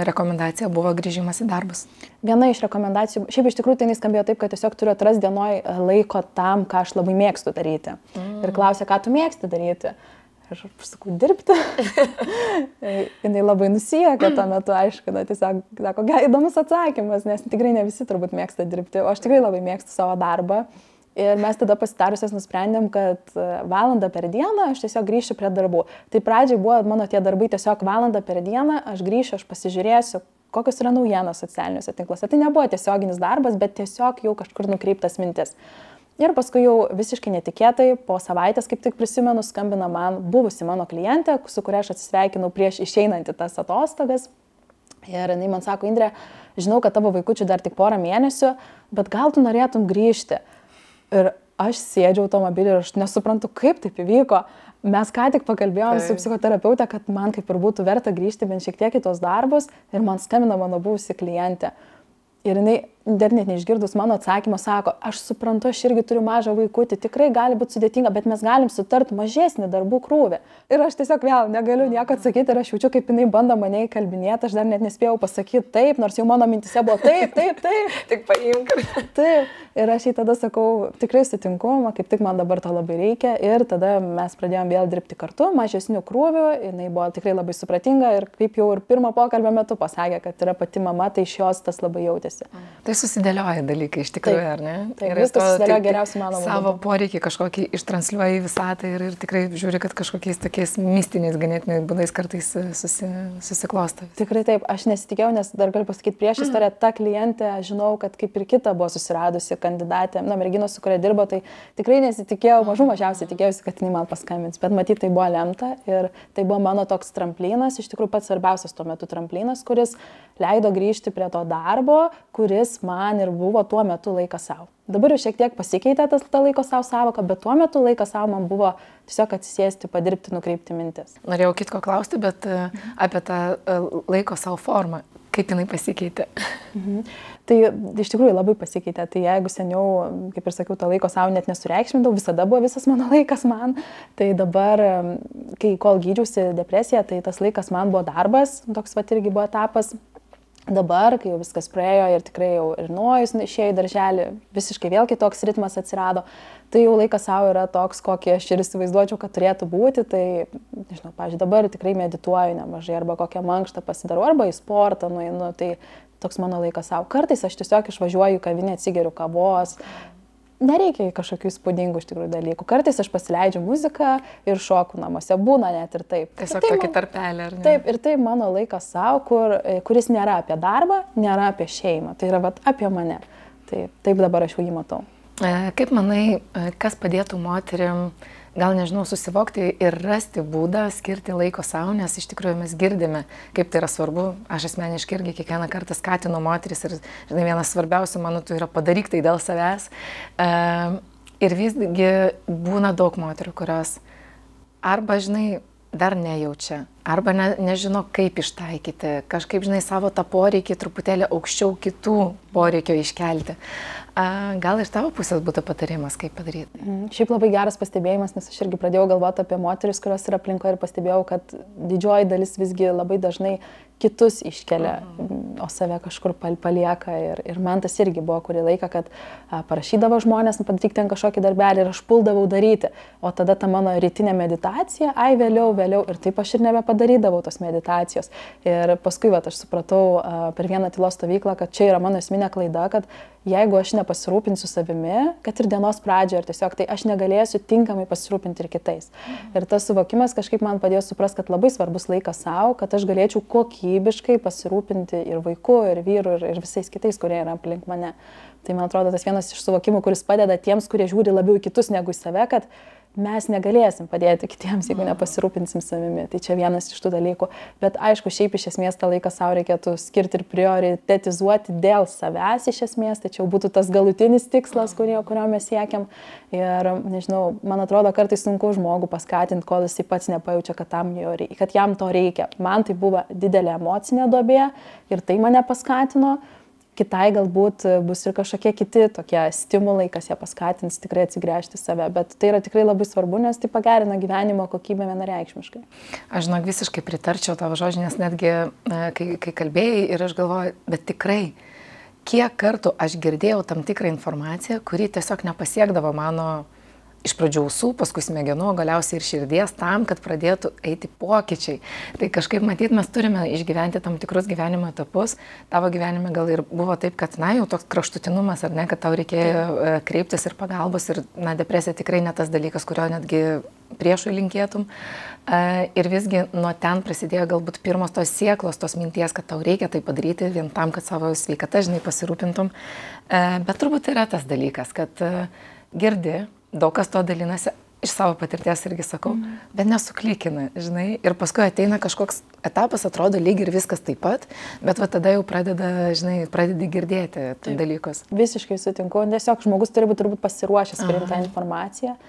rekomendacija buvo grįžimas į darbus. Viena iš rekomendacijų, šiaip iš tikrųjų tai skambėjo taip, kad tiesiog turiu atrasti dienoj laiko tam, ką aš labai mėgstu daryti. Ir klausė, ką tu mėgsti daryti. Ir aš sakau, dirbti. Jinai labai nusijuokė tuo metu, aišku, tiesiog sako, įdomus atsakymas, nes tikrai ne visi turbūt mėgsta dirbti, o aš tikrai labai mėgstu savo darbą. Ir mes tada pasitarusios nusprendėm, kad valandą per dieną aš tiesiog grįšiu prie darbų. Tai pradžiai buvo mano tie darbai tiesiog valandą per dieną, aš grįšiu, aš pasižiūrėsiu, kokios yra naujienos socialiniuose tinkluose. Tai nebuvo tiesioginis darbas, bet tiesiog jau kažkur nukreiptas mintis. Ir paskui jau visiškai netikėtai, po savaitės, kaip tik prisimenu, skambina man buvusi mano klientė, su kuria aš atsisveikinau prieš išeinant į tas atostogas. Ir jinai man sako, Indrė, žinau, kad tavo vaikučių dar tik porą mėnesių, bet gal tu norėtum grįžti. Ir aš sėdžiu automobilį ir aš nesuprantu, kaip taip įvyko. Mes ką tik pakalbėjom su psichoterapeute, kad man kaip ir būtų verta grįžti bent šiek tiek į tos darbus ir man skambina mano buvusi klientė. Ir jinai dar net neišgirdus mano atsakymą sako, aš suprantu, aš irgi turiu mažą vaikutį, tikrai gali būti sudėtinga, bet mes galim sutarti mažesnį darbų krūvį. Ir aš tiesiog vėl negaliu nieko atsakyti ir aš jaučiu, kaip jinai bando mane įkalbinėti, aš dar net nespėjau pasakyti taip, nors jau mano mintise buvo taip. Tik paimk. Taip. Ir aš jai tada sakau, tikrai sutinku, kaip tik man dabar to labai reikia. Ir tada mes pradėjom vėl dirbti kartu, mažesnių krūvių, jinai buvo tikrai labai supratinga ir kaip jau ir pirmo pokalbio metu pasakė, kad yra pati mama, tai iš jos tas labai jautėsi. Tai susidėlioja dalykai iš tikrųjų, ar ne? Taip, viskas susidėlioja geriausiai mano būdu. Savo poreikį kažkokį ištransliuoja į visatą ir tikrai žiūri, kad kažkokiais tokiais mistiniais ganėtinai būdais kartais susiklosto. Tikrai taip, aš nesitikėjau, nes dar galiu pasakyti prieš istoriją, ta klientė, žinau, kad kaip ir kita buvo susiradusi kandidatė, merginos, su kuria dirbo, tai tikrai nesitikėjau, mažiausiai tikėjausi, kad jinai man paskambins, bet matyt, tai buvo lemta ir tai buvo mano toks tramplynas, iš tikrųjų pats svarbiausias tuo metu tramplynas, kuris leido grįžti prie to darbo, kuris man ir buvo tuo metu laikas savo. Dabar jau šiek tiek pasikeitė ta laiko savo savoka, bet tuo metu laikas savo man buvo tiesiog atsisėsti, padirbti, nukreipti mintis. Norėjau kitko klausti, bet apie tą laiko savo formą, kaip jinai pasikeitė. Tai iš tikrųjų labai pasikeitė. Tai jeigu seniau, kaip ir sakiau, tą laiko savo net nesureikšmindavau, visada buvo visas mano laikas man. Tai dabar, kol gydžiausi depresiją, tai tas laikas man buvo darbas, toks vat irgi buvo etapas. Dabar, kai jau viskas praėjo ir tikrai jau ir Nojus išėjo į darželį, visiškai vėl kitoks ritmas atsirado, tai jau laikas savo yra toks, kokį aš ir įsivaizduočiau, kad turėtų būti. Tai, nežinau, pavyzdžiui, dabar tikrai medituoju nemažai, arba kokią mankštą pasidarau, arba į sportą nueinu, tai toks mano laikas savo. Kartais aš tiesiog išvažiuoju į kavinę, atsigeriu kavos. Nereikia kažkokių įspūdingų iš tikrųjų dalykų. Kartais aš pasileidžiu muziką ir šoku namuose, būna net ir taip. Tiesiog tokį tarpelį, ar ne? Taip, ir tai mano laikas savo, kuris nėra apie darbą, nėra apie šeimą. Tai yra apie mane. Tai taip dabar aš jau jį matau. Kaip manai, kas padėtų moterim, gal nežinau, susivokti ir rasti būdą skirti laiko savo, nes iš tikrųjų mes girdime, kaip tai yra svarbu. Aš asmeniškai irgi kiekvieną kartą skatinu moteris ir, žinai, vienas svarbiausių mano tai yra padaryk tai dėl savęs. Ir visgi būna daug moterų, kurios arba, žinai, dar nejaučia, arba nežino, kaip ištaikyti, kažkaip, žinai, savo tą poreikį truputėlį aukščiau kitų poreikio iškelti. Gal iš tavo pusės būtų patarimas, kaip padaryti? Šiaip labai geras pastebėjimas, nes aš irgi pradėjau galvoti apie moteris, kurios yra aplinkoje ir pastebėjau, kad didžioji dalis visgi labai dažnai kitus iškelia, o save kažkur palieka. Ir man tas irgi buvo kurį laiką, kad parašydavo žmonės, padaryti ten kažkokį darbelį ir aš puldavau daryti. O tada ta mano rytinė meditacija, vėliau. Ir taip aš ir nebepadarydavau tos meditacijos. Ir paskui aš supratau per vieną tylos stovyklą, kad čia yra mano esminė klaida, kad jeigu aš nepasirūpinsiu savimi, kad ir dienos pradžioje, ir tiesiog tai aš negalėsiu tinkamai pasirūpinti ir kitais. Ir tas suvokimas kažkaip man padėjo suprasti, kad labai svarbus laikas savo, kad aš galėčiau kokybiškai pasirūpinti ir vaiku, ir vyru, ir visais kitais, kurie yra aplink mane. Tai man atrodo, tas vienas iš suvokimų, kuris padeda tiems, kurie žiūri labiau į kitus negu į save, kad mes negalėsim padėti kitiems, jeigu nepasirūpinsim savimi. Tai čia vienas iš tų dalykų. Bet aišku, šiaip iš esmės tą laiką savo reikėtų skirti ir prioritetizuoti dėl savęs iš esmės. Tai čia jau būtų tas galutinis tikslas, kurio mes siekiam. Ir, nežinau, man atrodo, kartais sunku žmogų paskatinti, kol jisai pats nepajaučia, kad jam to reikia. Man tai buvo didelė emocinė duobė ir tai mane paskatino. Kitai galbūt bus ir kažkokie kiti tokie stimulai, kas ją paskatins tikrai atsigręžti save, bet tai yra tikrai labai svarbu, nes tai pagerina gyvenimo kokybę vienareikšmiškai. Aš žinok, visiškai pritarčiau tavo žodžiu, nes netgi kai kalbėjai ir aš galvoju, bet tikrai, kiek kartų aš girdėjau tam tikrą informaciją, kuri tiesiog nepasiekdavo mano iš pradžių ausų, paskui smegenų, galiausiai ir širdies tam, kad pradėtų eiti pokyčiai. Tai kažkaip matyt, mes turime išgyventi tam tikrus gyvenimo etapus. Tavo gyvenime gal ir buvo taip, kad, na, jau toks kraštutinumas, ar ne, kad tau reikėjo kreiptis ir pagalbos ir, na, depresija tikrai ne tas dalykas, kurio netgi priešui linkėtum. Ir visgi nuo ten prasidėjo galbūt pirmos tos sieklos, tos minties, kad tau reikia tai padaryti vien tam, kad savo sveikatą, žinai, pasirūpintum. Bet turbūt yra tas dalykas, kad girdi, daug kas to dalinasi, iš savo patirties irgi sakau, bet nesuklikina, žinai, ir paskui ateina kažkoks etapas, atrodo lyg ir viskas taip pat, bet va tada jau pradedi girdėti dalykus. Visiškai sutinku, tiesiog žmogus turi būti turbūt pasiruošęs priimti tą informaciją.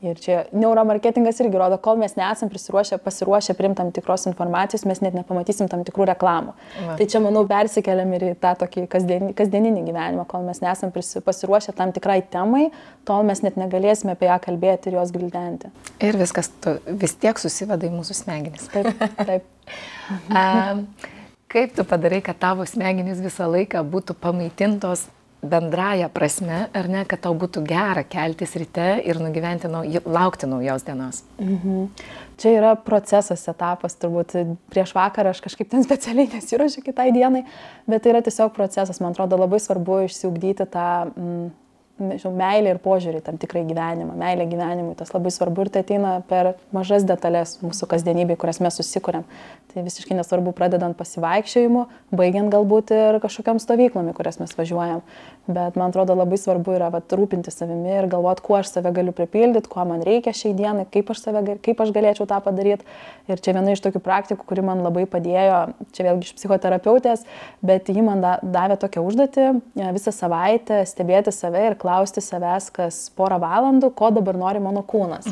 Ir čia neuromarketingas irgi rodo, kol mes nesam pasiruošę priimti tam tikros informacijos, mes net nepamatysim tam tikrų reklamų. Tai čia, manau, persikeliam ir į tą tokį kasdieninį gyvenimą, kol mes nesam pasiruošę tam tikrai temai, tol mes net negalėsime apie ją kalbėti ir jos gvildenti. Ir viskas vis tiek susiveda į mūsų smegenis. Taip. Kaip tu padarai, kad tavo smegenys visą laiką būtų pamaitintos bendraja prasme, ar ne, kad tau būtų gera keltis ryte ir laukti naujos dienos? Čia yra procesas, etapas, turbūt prieš vakarą aš kažkaip ten specialiai nesiruošiu kitai dienai, bet tai yra tiesiog procesas, man atrodo labai svarbu išsiugdyti tą meilę ir požiūrį tam tikrai gyvenimą, meilę gyvenimui, tas labai svarbu ir tai ateina per mažas detalės mūsų kasdienybėje, kurias mes susikuriam. Tai visiškai nesvarbu pradedant pasivaikščiojimu, baigiant galbūt ir kažkokiam stovyklom, į kurias mes važiuojam. Bet man atrodo labai svarbu yra rūpinti savimi ir galvoti, kuo aš save galiu pripildyti, ko man reikia šiai dienai, kaip aš galėčiau tą padaryti. Ir čia viena iš tokių praktikų, kuri man labai padėjo, čia vėlgi iš psichoterapeutės, bet ji man davė tokią užduotį visą savaitę stebėti save ir klausti savęs kas porą valandų, ko dabar nori mano kūnas.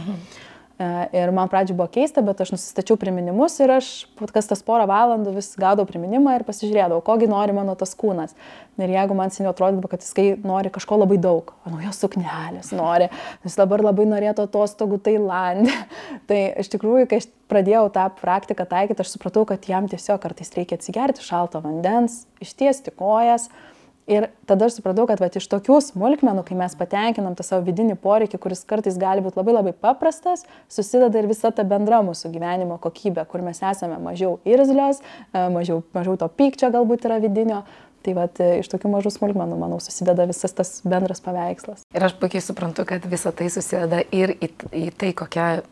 Ir man pradžioj buvo keista, bet aš nusistačiau priminimus ir aš kas tas porą valandų vis gaudau priminimą ir pasižiūrėdavau, kogi nori mano tas kūnas. Ir jeigu man seniau atrodydavo, kad jis nori kažko labai daug, naujos suknelės nori, jis dabar labai norėtų atostogų Tailande. Tai iš tikrųjų, kai aš pradėjau tą praktiką taikyti, aš supratau, kad jam tiesiog kartais reikia atsigerti šalto vandens, ištiesti kojas. Ir tada aš supratau, kad iš tokių smulkmenų, kai mes patenkinam tą savo vidinį poreikį, kuris kartais gali būti labai labai paprastas, susideda ir visa ta bendra mūsų gyvenimo kokybė, kur mes esame mažiau irzlios, mažiau to pykčio galbūt yra vidinio. Tai iš tokių mažų smulkmenų, manau, susideda visas tas bendras paveikslas. Ir aš puikiai suprantu, kad visa tai susideda ir į tai, kokia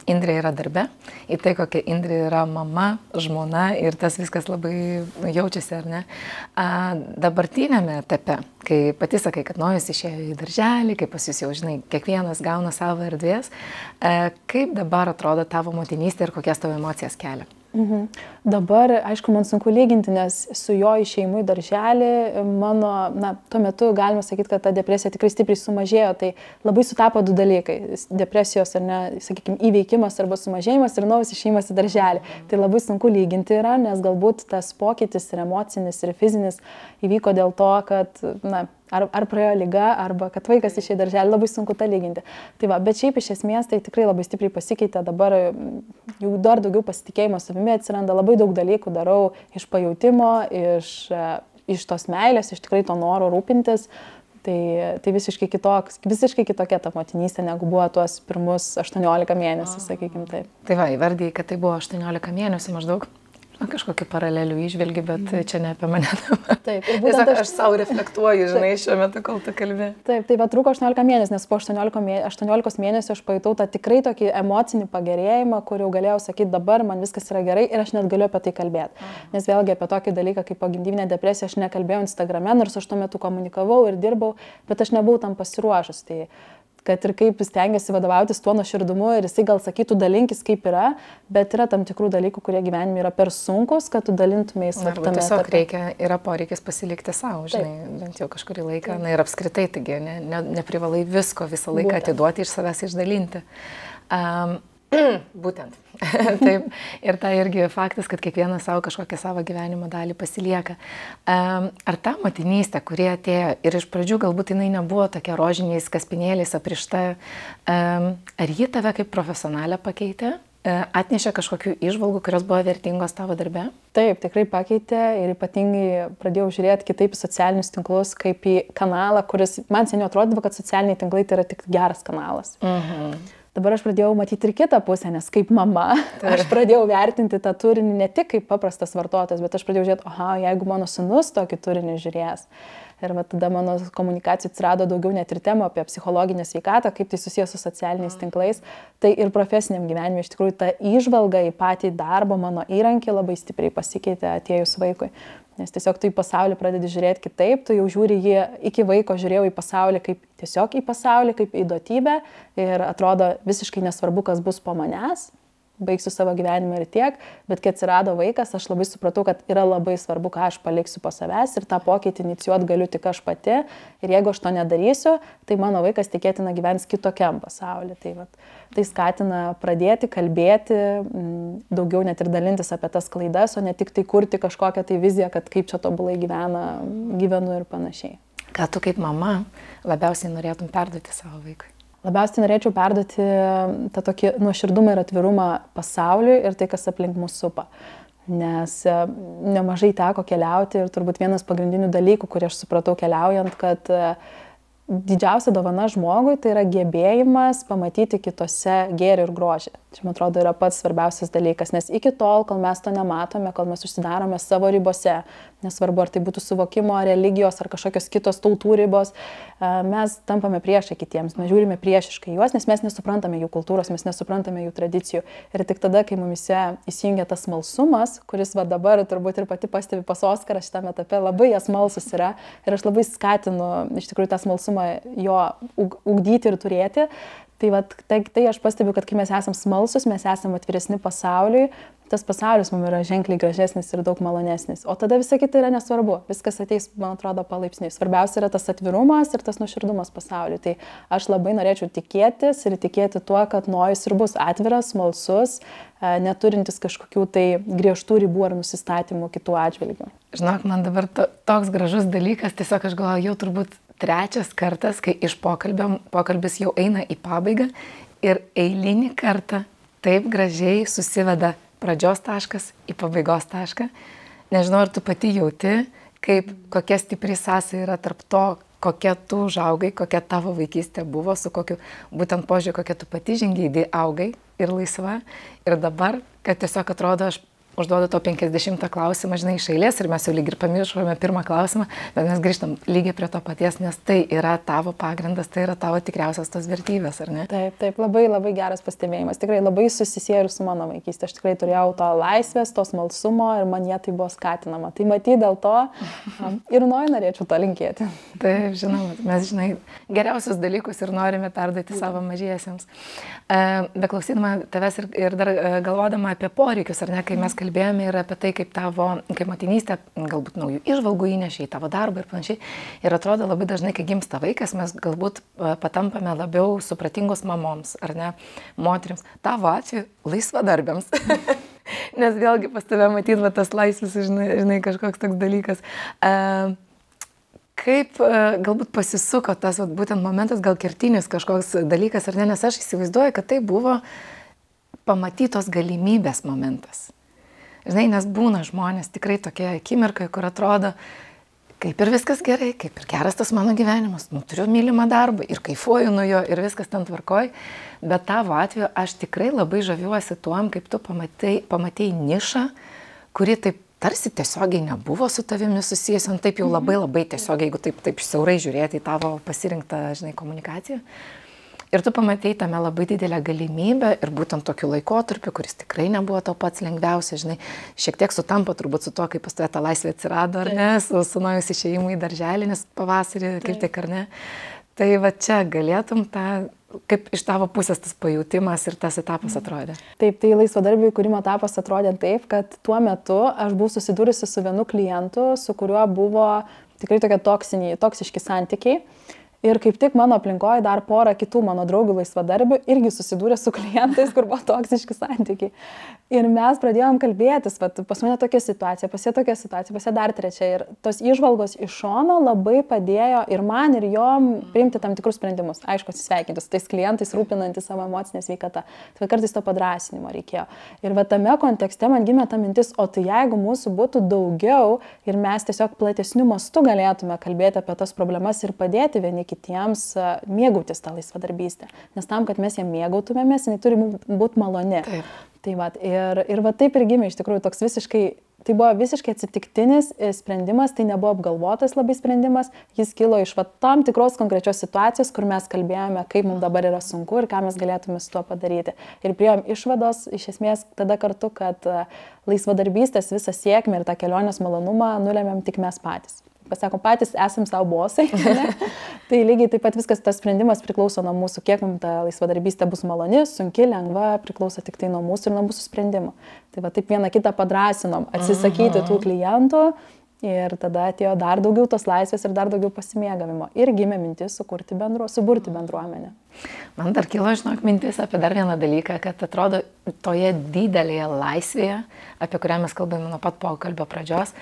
Indrė yra darbe, į tai, kokia Indrė yra mama, žmona ir tas viskas labai jaučiasi, ar ne? Dabartinėme etape, kai pati sakai, kad Nojus išėjo į darželį, kai pas jūs jau, žinai, kiekvienas gauna savo erdvės, kaip dabar atrodo tavo motinystė ir kokias tavo emocijas kelia? Dabar, aišku, man sunku lyginti, nes su jo išėjimu į darželį tuo metu galima sakyti, kad ta depresija tikrai stipriai sumažėjo, tai labai sutapo du dalykai - depresijos ar ne, sakykime, įveikimas arba sumažėjimas ir naujas išėjimas į darželį. Tai labai sunku lyginti yra, nes galbūt tas pokytis ir emocinis ir fizinis įvyko dėl to, kad, ar praėjo liga, arba kad vaikas išėjo į darželį, labai sunku tą lyginti. Tai bet šiaip iš esmės tai tikrai labai stipriai pasikeitė, dabar jau dar daugiau pasitikėjimo savimi atsiranda, labai daug dalykų darau iš pajautimo, iš tos meilės, iš tikrai to noro rūpintis. Tai visiškai kitokia ta motinystė, negu buvo tuos pirmus 18 mėnesių, sakykime taip. Tai įvardėjai, kad tai buvo 18 mėnesių maždaug. Kažkokiu paraleliu išvelgi, bet čia ne apie mane. Taip, ir būtent aš savo reflektuoju, žinai, šiuo metu, kol tu kalbė. Taip, tai va truko 18 mėnesių, nes po 18 mėnesių aš pajutau tą tikrai tokį emocinį pagerėjimą, kur jau galėjau sakyti, dabar man viskas yra gerai ir aš net galiu apie tai kalbėti. Nes vėlgi apie tokį dalyką kaip pogimdyvinė depresija aš nekalbėjau Instagrame, nors aš tuo metu komunikavau ir dirbau, bet aš nebuvau tam pasiruošus. Tai kad ir kaip stengiasi vadovautis tuo nuoširdumu ir jisai gal sakytų dalinkis kaip yra, bet yra tam tikrų dalykų, kurie gyvenime yra per sunkus, kad tu dalintumės slaptame. Tiesiog reikia, yra poreikis pasilikti savo, žinai, bent jau kažkurį laiką, na ir apskritai, taigi neprivalai visko visą laiką atiduoti iš savęs išdalinti. Būtent. Taip. Ir tai irgi faktas, kad kiekvienas savo kažkokią savo gyvenimo dalį pasilieka. Ar ta motinystė, kurie atėjo ir iš pradžių galbūt jinai nebuvo tokia rožiniais kaspinėliais aprišta, ar ji tave kaip profesionalę pakeitė? Atnešė kažkokių įžvalgų, kurios buvo vertingos tavo darbe? Taip, tikrai pakeitė ir ypatingai pradėjau žiūrėti kitaip į socialinius tinklus, kaip į kanalą, kuris man seniau atrodavo, kad socialiniai tinklai tai yra tik geras kanalas. Dabar aš pradėjau matyti ir kitą pusę, nes kaip mama, aš pradėjau vertinti tą turinį ne tik kaip paprastas vartotojas, bet aš pradėjau žiūrėti, jeigu mano sūnus tokį turinį žiūrės. Ir tada mano komunikacijai atsirado daugiau net ir temų apie psichologinę sveikatą, kaip tai susijęs su socialiniais tinklais. Tai ir profesiniam gyvenime iš tikrųjų ta įžvalga į patį darbą, mano įrankį labai stipriai pasikeitė atėjus vaikui. Nes tiesiog tu į pasaulį pradedi žiūrėti kitaip, tu jau žiūri jį, iki vaiko žiūrėjau į pasaulį kaip tiesiog į pasaulį, kaip į duotybę ir atrodo visiškai nesvarbu, kas bus po manęs, baigsiu savo gyvenimą ir tiek, bet kai atsirado vaikas, aš labai supratau, kad yra labai svarbu, ką aš paliksiu po savęs ir tą pokytį inicijuoti galiu tik aš pati ir jeigu aš to nedarysiu, tai mano vaikas tikėtina gyvens kitokiam pasauliu. Tai skatina pradėti kalbėti, daugiau net ir dalintis apie tas klaidas, o ne tik tai kurti kažkokią tai viziją, kad kaip čia tobulai gyvenu ir panašiai. Ką tu kaip mama labiausiai norėtum perduoti savo vaikui? Labiausiai norėčiau perduoti tą tokį nuoširdumą ir atvirumą pasauliui ir tai, kas aplink mūsų supa. Nes nemažai teko keliauti ir turbūt vienas pagrindinių dalykų, kurį aš supratau keliaujant, kad didžiausia dovana žmogui tai yra gebėjimas pamatyti kitose gėrį ir grožį. Čia, man atrodo, yra pats svarbiausias dalykas, nes iki tol, kol mes to nematome, kol mes užsidarome savo ribose, nesvarbu, ar tai būtų suvokimo, religijos ar kažkokios kitos tautų ribos, mes tampame priešai kitiems, mes žiūrime priešiškai juos, nes mes nesuprantame jų kultūros, mes nesuprantame jų tradicijų. Ir tik tada, kai mumise įsijungia tas smalsumas, kuris dabar turbūt ir pati pastebi pas Oskarą šitame etape, labai jas smalsus yra ir aš labai skatinu iš tikrųjų tą smalsumą jo ugdyti ir turėti. Tai aš pastebiu, kad kai mes esame smalsus, mes esame atviresni pasauliui, tas pasaulis mums yra ženkliai gražesnis ir daug malonesnis. O tada visa kita yra nesvarbu. Viskas ateis, man atrodo, palaipsniui. Svarbiausia yra tas atvirumas ir tas nuoširdumas pasauliui. Tai aš labai norėčiau tikėtis ir tikėti tuo, kad Nojus ir bus atviras, smalsus, neturintis kažkokių tai griežtų ribų ar nusistatymų kitų atžvilgių. Žinok, man dabar toks gražus dalykas, tiesiog aš galvoju, jau turbūt trečias kartas, kai iš pokalbis jau eina į pabaigą ir eilinį kartą taip gražiai susiveda pradžios taškas į pabaigos tašką. Nežinau, ar tu pati jauti, kokia stipri sąsaja yra tarp to, kokia tu užaugai, kokia tavo vaikystė buvo, su kokiu būtent požiūriu, kokia tu pati žingeidį augai ir laisva. Ir dabar, kad tiesiog atrodo, aš užduodu to 50 klausimą, žinai, iš eilės ir mes jau lyg ir pamiršome pirmą klausimą, bet mes grįžtam lygiai prie to paties, nes tai yra tavo pagrindas, tai yra tavo tikriausias tos vertybės, ar ne? Taip, labai, labai geras pastebėjimas. Tikrai labai susisieja ir su mano vaikystė. Aš tikrai turėjau to laisvės, to smalsumo ir man jie tai buvo skatinama. Tai matyt dėl to ir norėčiau to linkėti. Taip, žinoma, mes, žinai, geriausius dalykus ir norime perduoti savo mažiesiems. Beklausydama tavęs ir dar galvodama apie poreikius, ar ne, kai mes kalbėjome ir apie tai, kaip motinystė galbūt naujų įžvalgų įnešė į tavo darbą ir panašiai. Ir atrodo labai dažnai, kai gimsta vaikas, mes galbūt patampame labiau supratingos mamoms, ar ne, moterims. Tavo atveju laisvadarbėms. Nes vėlgi pas tave matyti tas laisvas, žinai, kažkoks toks dalykas. Kaip galbūt pasisuko tas būtent momentas, gal kertinis kažkoks dalykas, ar ne, nes aš įsivaizduoju, kad tai buvo pamatytos galimybės momentas. Žinai, nes būna žmonės tikrai tokie akimirkai, kur atrodo, kaip ir viskas gerai, kaip ir geras tas mano gyvenimas, turiu mylimą darbą ir kaifuoju nuo jo ir viskas ten tvarkoj, bet tavo atveju aš tikrai labai žaviuosi tuom, kaip tu pamatei nišą, kuri taip tarsi tiesiogiai nebuvo su tavimi susijęs, taip jau labai tiesiogiai, jeigu taip siaurai žiūrėti į tavo pasirinktą, žinai, komunikaciją. Ir tu pamatei tame labai didelę galimybę ir būtent tokiu laikotarpiu, kuris tikrai nebuvo tau pats lengviausia, žinai, šiek tiek sutampa turbūt su tuo, kaip pas tave ta laisvė atsirado, ar ne, su naujus išėjimu į darželį, nes pavasarį kaip tik, ar ne. Tai va čia galėtum tą, kaip iš tavo pusės tas pajūtimas ir tas etapas atrodė. Taip, tai laisvadarbių įkūrimo etapas atrodė taip, kad tuo metu aš buvau susidūrusi su vienu klientu, su kuriuo buvo tikrai tokie toksiški santykiai. Ir kaip tik mano aplinkoje dar porą kitų mano draugų laisvadarbių irgi susidūrė su klientais, kur buvo toksiški santykiai. Ir mes pradėjom kalbėtis, pas mane tokia situacija, pas jie tokia situacija, pas jie dar trečia. Ir tos įžvalgos iš šono labai padėjo ir man, ir jom priimti tam tikrus sprendimus. Aišku, atsisveikinti su tais klientais, rūpinantis savo emocinę sveikatą. Tai kartais to padrąsinimo reikėjo. Ir tame kontekste man gimė ta mintis, o tai jeigu mūsų būtų daugiau ir mes tiesiog platesniu mastu galėtume kalbėti apie tas problemas ir padėti vieni kitiems mėgautis tą laisvadarbystę. Nes tam, kad mes ją mėgautumėmės, jinai turi būti maloni. Taip. Tai ir taip ir gimė iš tikrųjų toks tai buvo visiškai atsitiktinis sprendimas, tai nebuvo apgalvotas labai sprendimas, jis kilo iš tam tikros konkrečios situacijos, kur mes kalbėjome, kaip mums dabar yra sunku ir ką mes galėtume su tuo padaryti. Ir priėjom išvados iš esmės tada kartu, kad laisvadarbystės visą sėkmę ir tą kelionės malonumą nulėmėm tik mes patys. Pasakom, patys esam savo bosai, ne? Tai lygiai taip pat viskas, tas sprendimas priklauso nuo mūsų, kiek mums ta laisvadarbystė bus maloni, sunki, lengva, priklauso tik tai nuo mūsų ir nuo mūsų sprendimų. Tai taip vieną kitą padrąsinom atsisakyti tų klientų ir tada atėjo dar daugiau tos laisvės ir dar daugiau pasimėgavimo. Ir gimė mintis suburti bendruomenę. Man dar kilo, žinok, mintis apie dar vieną dalyką, kad atrodo toje didelėje laisvėje, apie kurią mes kalbame nuo pat pokalbio pradžios,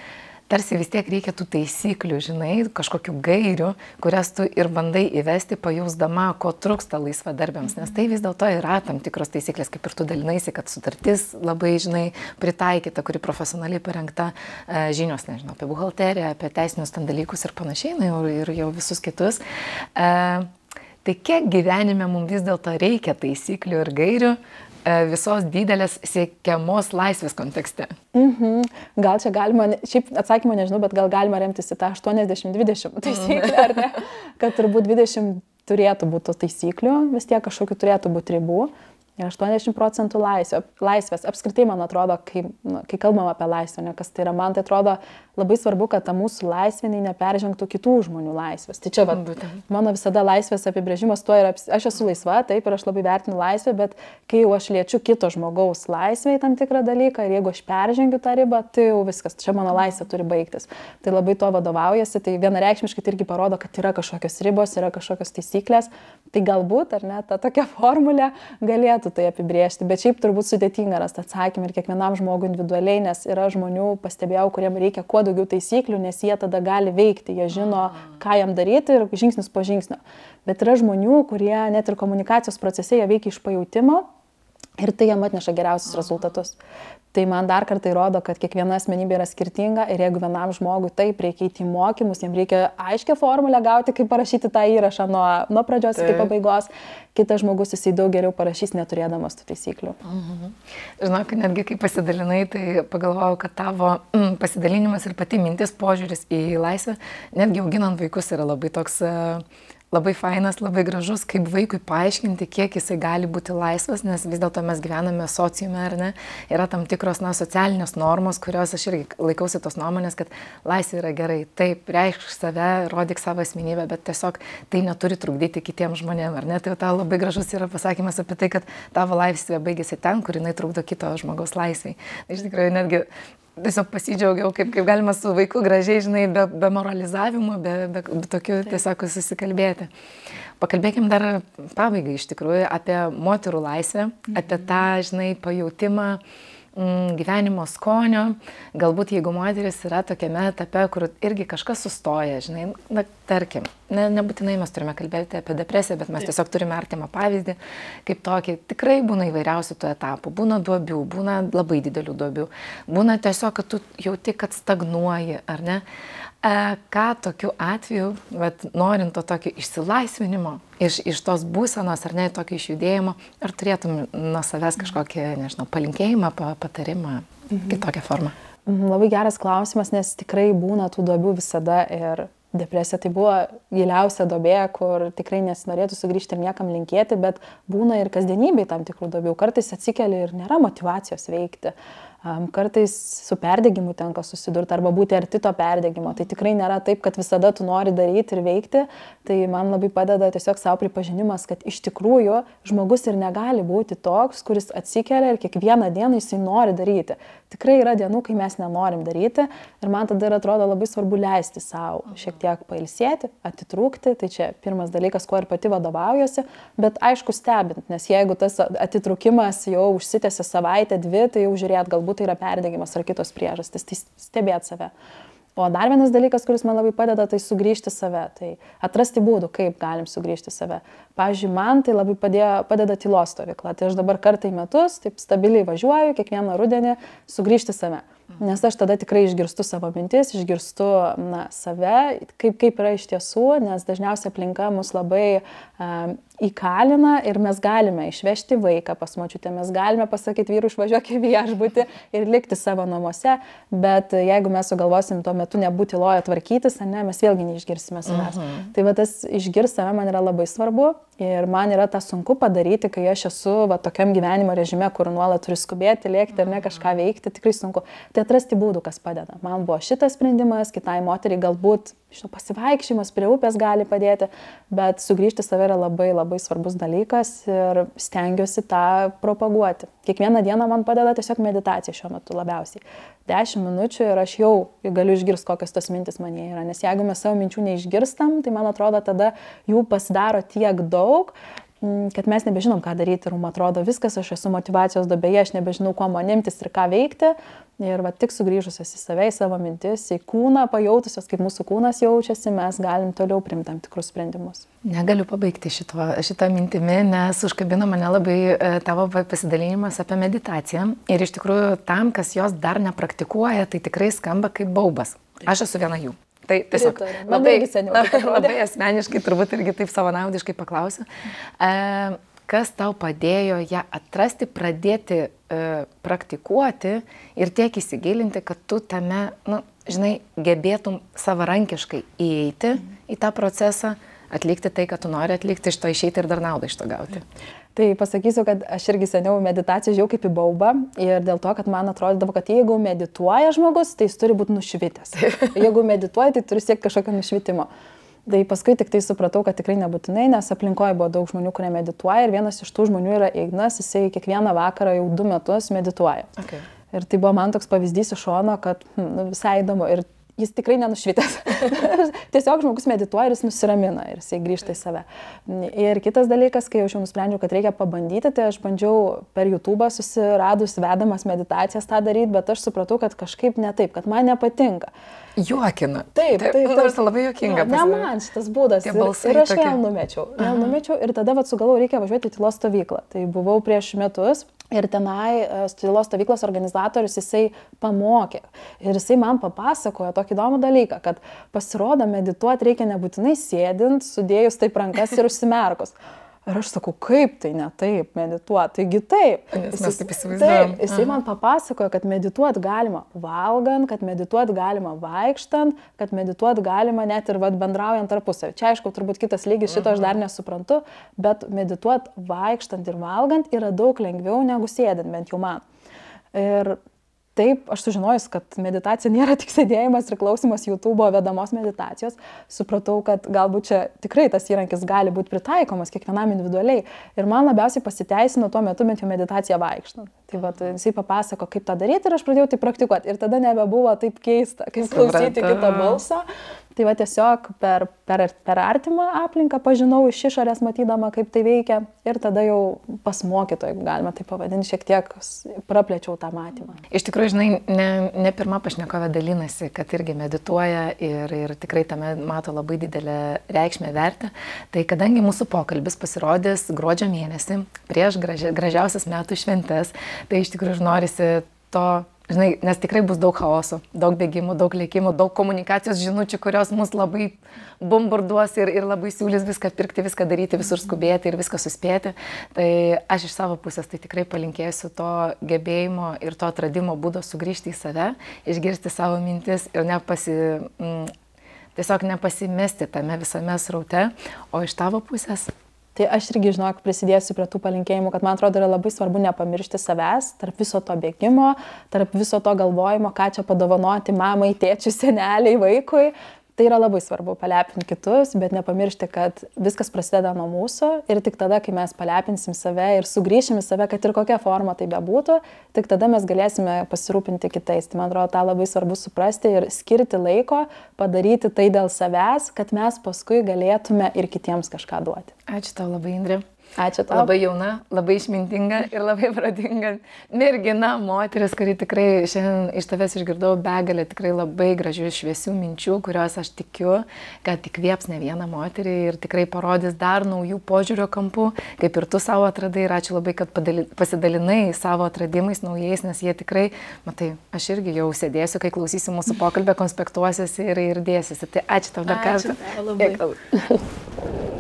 tarsi vis tiek reikia tų taisyklių, žinai, kažkokių gairių, kurias tu ir bandai įvesti, pajausdama, ko trūksta laisvadarbiams. Nes tai vis dėlto yra tam tikros taisyklės, kaip ir tu dalinaisi, kad sutartis labai, žinai, pritaikyta, kuri profesionaliai parengta, žinios, nežinau, apie buhalteriją, apie teisinius ten dalykus ir panašiai, ir jau visus kitus. Tai kiek gyvenime mums vis dėlto reikia taisyklių ir gairių visos didelės siekiamos laisvės kontekste? Gal čia galima, šiaip atsakymą nežinau, bet gal galima remtis į tą 80-20 taisyklę, ar ne? Kad turbūt 20 turėtų būti taisyklių, vis tiek kažkokių turėtų būti ribų. Ir 80% laisvės. Apskritai, man atrodo, kai kalbam apie laisvę, kas tai yra, man tai atrodo labai svarbu, kad ta mūsų laisvė neperžengtų kitų žmonių laisvės. Tai čia mano visada laisvės apibrėžimas tuo yra, aš esu laisva, taip, ir aš labai vertinu laisvę, bet kai jau aš liečiu kito žmogaus laisvę į tam tikrą dalyką ir jeigu aš peržengiu tą ribą, tai jau viskas, čia mano laisvė turi baigtis. Tai labai to vadovaujasi, tai vienareikšmiškai tai irgi parodo, kad yra kažkokios ribos, yra kažkokios taisyklės. Tai galbūt, ar ne, ta tokia formulė galėtų tai apibrėžti, bet šiaip turbūt sudėtinga rasti atsakymą ir kiekvienam žmogui individualiai, nes yra žmonių, pastebėjau, kuriem reikia kuo daugiau taisyklių, nes jie tada gali veikti, jie žino, ką jam daryti ir žingsnis po žingsnio. Bet yra žmonių, kurie net ir komunikacijos procese jie veikia iš pajautimo ir tai jam atneša geriausius rezultatus. Tai man dar kartą įrodo, kad kiekviena asmenybė yra skirtinga ir jeigu vienam žmogui taip reikia įti mokymus, jam reikia aiškę formulę gauti, kaip parašyti tą įrašą nuo pradžios iki pabaigos, kitas žmogus jisai daug geriau parašys neturėdamas tų taisyklių. Žinok, netgi kai pasidalinai, tai pagalvojau, kad tavo pasidalinimas ir pati mintis, požiūris į laisvę, netgi auginant vaikus yra labai toks labai fainas, labai gražus, kaip vaikui paaiškinti, kiek jisai gali būti laisvas, nes vis dėlto mes gyvename sociume, ar ne? Yra tam tikros socialinės normos, kurios aš irgi laikausi tos nuomonės, kad laisvė yra gerai. Taip, reikšk save, rodyk savo asmenybę, bet tiesiog tai neturi trukdyti kitiems žmonėms, ar ne? Tai tau labai gražus yra pasakymas apie tai, kad tavo laisvė baigėsi ten, kur jinai trukdo kito žmogaus laisvei. Iš tikrųjų, netgi tiesiog pasidžiaugiau, kaip galima su vaiku gražiai, žinai, be moralizavimo, be tokių tiesiog susikalbėti. Pakalbėkim dar pabaigai iš tikrųjų apie moterų laisvę, apie tą, žinai, pajautimą gyvenimo skonio. Galbūt jeigu moteris yra tokiame etape, kur irgi kažkas sustoja, žinai, na, tarkim, nebūtinai mes turime kalbėti apie depresiją, bet mes tiesiog turime artimą pavyzdį, kaip tokį, tikrai būna įvairiausių tų etapų, būna duobių, būna labai didelių duobių, būna tiesiog, kad tu jauti, kad stagnuoji, ar ne? Ką tokiu atveju, norint to tokio išsilaisvinimo, iš tos būsenos, ar ne, tokio išjudėjimo, ar turėtum nuo savęs kažkokį, nežinau, palinkėjimą, patarimą, kitokią formą? Labai geras klausimas, nes tikrai būna tų duobių visada ir depresija tai buvo giliausia duobė, kur tikrai nesinorėtų sugrįžti ir niekam linkėti, bet būna ir kasdienybėj tam tikrų duobių. Kartais atsikeli ir nėra motyvacijos veikti. Kartais su perdegimu tenka susidurti arba būti arti to perdegimo. Tai tikrai nėra taip, kad visada tu nori daryti ir veikti. Tai man labai padeda tiesiog savo pripažinimas, kad iš tikrųjų žmogus ir negali būti toks, kuris atsikelia ir kiekvieną dieną jisai nori daryti. Tikrai yra dienų, kai mes nenorim daryti ir man tada ir atrodo labai svarbu leisti savo šiek tiek pailsėti, atitrūkti. Tai čia pirmas dalykas, kuo ir pati vadovaujuosi, bet aišku stebint, nes jeigu tas atitrūkimas jau užsitęsia savaitę, dvi, tai jau žiūrėt, galbūt tai yra perdegimas ar kitos priežastys, tai stebėti save. O dar vienas dalykas, kuris man labai padeda, tai sugrįžti save, tai atrasti būdų, kaip galim sugrįžti save. Pavyzdžiui, man tai labai padeda tylos stovykla, tai aš dabar kartą į metus taip stabiliai važiuoju, kiekvieną rudenį sugrįžti save. Nes aš tada tikrai išgirstu savo mintis, išgirstu save, kaip yra iš tiesų, nes dažniausiai aplinka mus labai įkalina ir mes galime išvežti vaiką pas močiutę, mes galime pasakyti vyrui išvažiuok į viešbutį ir likti savo namuose, bet jeigu mes sugalvosim tuo metu nebūti tyloje tvarkytis, mes vėlgi neišgirsime savęs. Tai va tas išgirsti save man yra labai svarbu ir man yra tą sunku padaryti, kai aš esu tokiam gyvenimo režime, kur nuolat turiu skubėti, lėkti ar ne kažką veikti, tikrai sunku. Tai atrasti būdų, kas padeda. Man buvo šitas sprendimas, kitai moteriai galbūt pasivaikščiojimas prie upės gali padėti, bet sugrįžti save yra labai labai svarbus dalykas ir stengiuosi tą propaguoti. Kiekvieną dieną man padeda tiesiog meditacija šiuo metu labiausiai. 10 minučių ir aš jau galiu išgirsti, kokios tos mintis manyje yra, nes jeigu mes savo minčių neišgirstam, tai man atrodo tada jų pasidaro tiek daug, kad mes nebežinom, ką daryti ir man atrodo viskas, aš esu motyvacijos duobėje, aš nebežinau, kuo man imtis ir ką veikti. Ir tik sugrįžusios į save, į savo mintis, į kūną, pajautusios, kaip mūsų kūnas jaučiasi, mes galim toliau priimti tam tikrus sprendimus. Negaliu pabaigti šitą mintimi, nes užkabino mane labai tavo pasidalinimas apie meditaciją. Ir iš tikrųjų tam, kas jos dar nepraktikuoja, tai tikrai skamba kaip baubas. Aš esu viena jų. Tai tiesiog labai asmeniškai, turbūt irgi taip savanaudiškai paklausiu. Kas tau padėjo ją atrasti, pradėti praktikuoti ir tiek įsigilinti, kad tu tame, gebėtum savarankiškai įeiti į tą procesą, atlikti tai, kad tu nori atlikti, iš to išeiti ir dar naudą iš to gauti. Tai pasakysiu, kad aš irgi seniau meditaciją žiūrėjau kaip į baubą ir dėl to, kad man atrodydavo, kad jeigu medituoja žmogus, tai jis turi būti nušvitęs. Jeigu medituoja, tai turi siekti kažkokio nušvitimo. Tai paskui tik tai supratau, kad tikrai nebūtinai, nes aplinkoje buvo daug žmonių, kurie medituoja ir vienas iš tų žmonių yra Ignas, jisai kiekvieną vakarą jau 2 metus medituoja. Okay. Ir tai buvo man toks pavyzdys iš šono, kad visai įdomu ir jis tikrai nenušvitęs. Tiesiog žmogus medituoja ir jis nusiramina ir jisai grįžta į save. Ir kitas dalykas, kai aš jau nusprendžiau, kad reikia pabandyti, tai aš bandžiau per YouTube susiradus vedamas meditacijas tą daryti, bet aš supratau, kad kažkaip ne taip, kad man nepatinka. Juokina. Taip. Nors labai juokinga. Ne man šitas būdas. Ir aš vėl numečiau. Ir tada sugalvojau, reikia važiuoti į tylos stovyklą. Tai buvau prieš metus. Ir tenai tylos stovyklos organizatorius jisai pamokė. Ir jisai man papasakojo tokį įdomų dalyką, kad pasirodo medituoti reikia nebūtinai sėdint, sudėjus taip rankas ir užsimerkus. Ir aš sakau, kaip tai ne taip medituoti? Taigi taip. Mes taip įsivaizduojam. Jisai man papasakojo, kad medituoti galima valgant, kad medituoti galima vaikštant, kad medituoti galima net ir bendraujant tarpusavy. Čia aišku, turbūt kitas lygis, šito aš dar nesuprantu, bet medituoti vaikštant ir valgant yra daug lengviau negu sėdint, bent jau man. Ir taip, aš sužinojus, kad meditacija nėra tik sėdėjimas ir klausimas YouTube'o vedamos meditacijos, supratau, kad galbūt čia tikrai tas įrankis gali būti pritaikomas kiekvienam individualiai. Ir man labiausiai pasiteisino tuo metu bent jau meditaciją vaikštant. Tai jisai papasako, kaip tą daryti ir aš pradėjau tai praktikuoti. Ir tada nebebuvo taip keista, kaip klausyti kito balso. Tai tiesiog per artimą aplinką pažinau iš išorės matydama, kaip tai veikia. Ir tada jau pas mokytoją, jeigu galima tai pavadinti, šiek tiek praplėčiau tą matymą. Iš tikrųjų, žinai, ne pirma pašnekovė dalinasi, kad irgi medituoja ir tikrai tame mato labai didelę reikšmę vertę. Tai kadangi mūsų pokalbis pasirodys gruodžio mėnesį prieš gražiausias metų šventes, tai iš tikrųjų norisi to, žinai, nes tikrai bus daug chaoso, daug bėgimų, daug lėkimų, daug komunikacijos žinučių, kurios mus labai bombarduos ir labai siūlys viską pirkti, viską daryti, visur skubėti ir viską suspėti. Tai aš iš savo pusės tai tikrai palinkėsiu to gebėjimo ir to atradimo būdo sugrįžti į save, išgirsti savo mintis ir tiesiog nepasimesti tame visame sraute, o iš tavo pusės. Tai aš irgi, žinok, prisidėsiu prie tų palinkėjimų, kad man atrodo yra labai svarbu nepamiršti savęs, tarp viso to bėgimo, tarp viso to galvojimo, ką čia padovanoti mamai, tėčiui, seneliai, vaikui. Tai yra labai svarbu palepinti kitus, bet nepamiršti, kad viskas prasideda nuo mūsų ir tik tada, kai mes palepinsim save ir sugrįšim į save, kad ir kokia forma tai bebūtų, tik tada mes galėsime pasirūpinti kitais. Tai man atrodo, tą labai svarbu suprasti ir skirti laiko, padaryti tai dėl savęs, kad mes paskui galėtume ir kitiems kažką duoti. Ačiū tau labai, Indrė. Ačiū tau. Labai jauna, labai išmintinga ir labai pradinga mergina, moteris, kuri tikrai šiandien iš tavęs išgirdau begalę tikrai labai gražių, šviesių minčių, kurios aš tikiu, kad įkvėps ne vieną moterį ir tikrai parodys dar naujų požiūrio kampų, kaip ir tu savo atradai. Ir ačiū labai, kad pasidalinai savo atradimais naujais, nes jie tikrai, matai, aš irgi jau sėdėsiu, kai klausysiu mūsų pokalbę, konspektuosiuosi ir dėsiuosi. Tai ačiū tau dar kartą. Ačiū tau labai.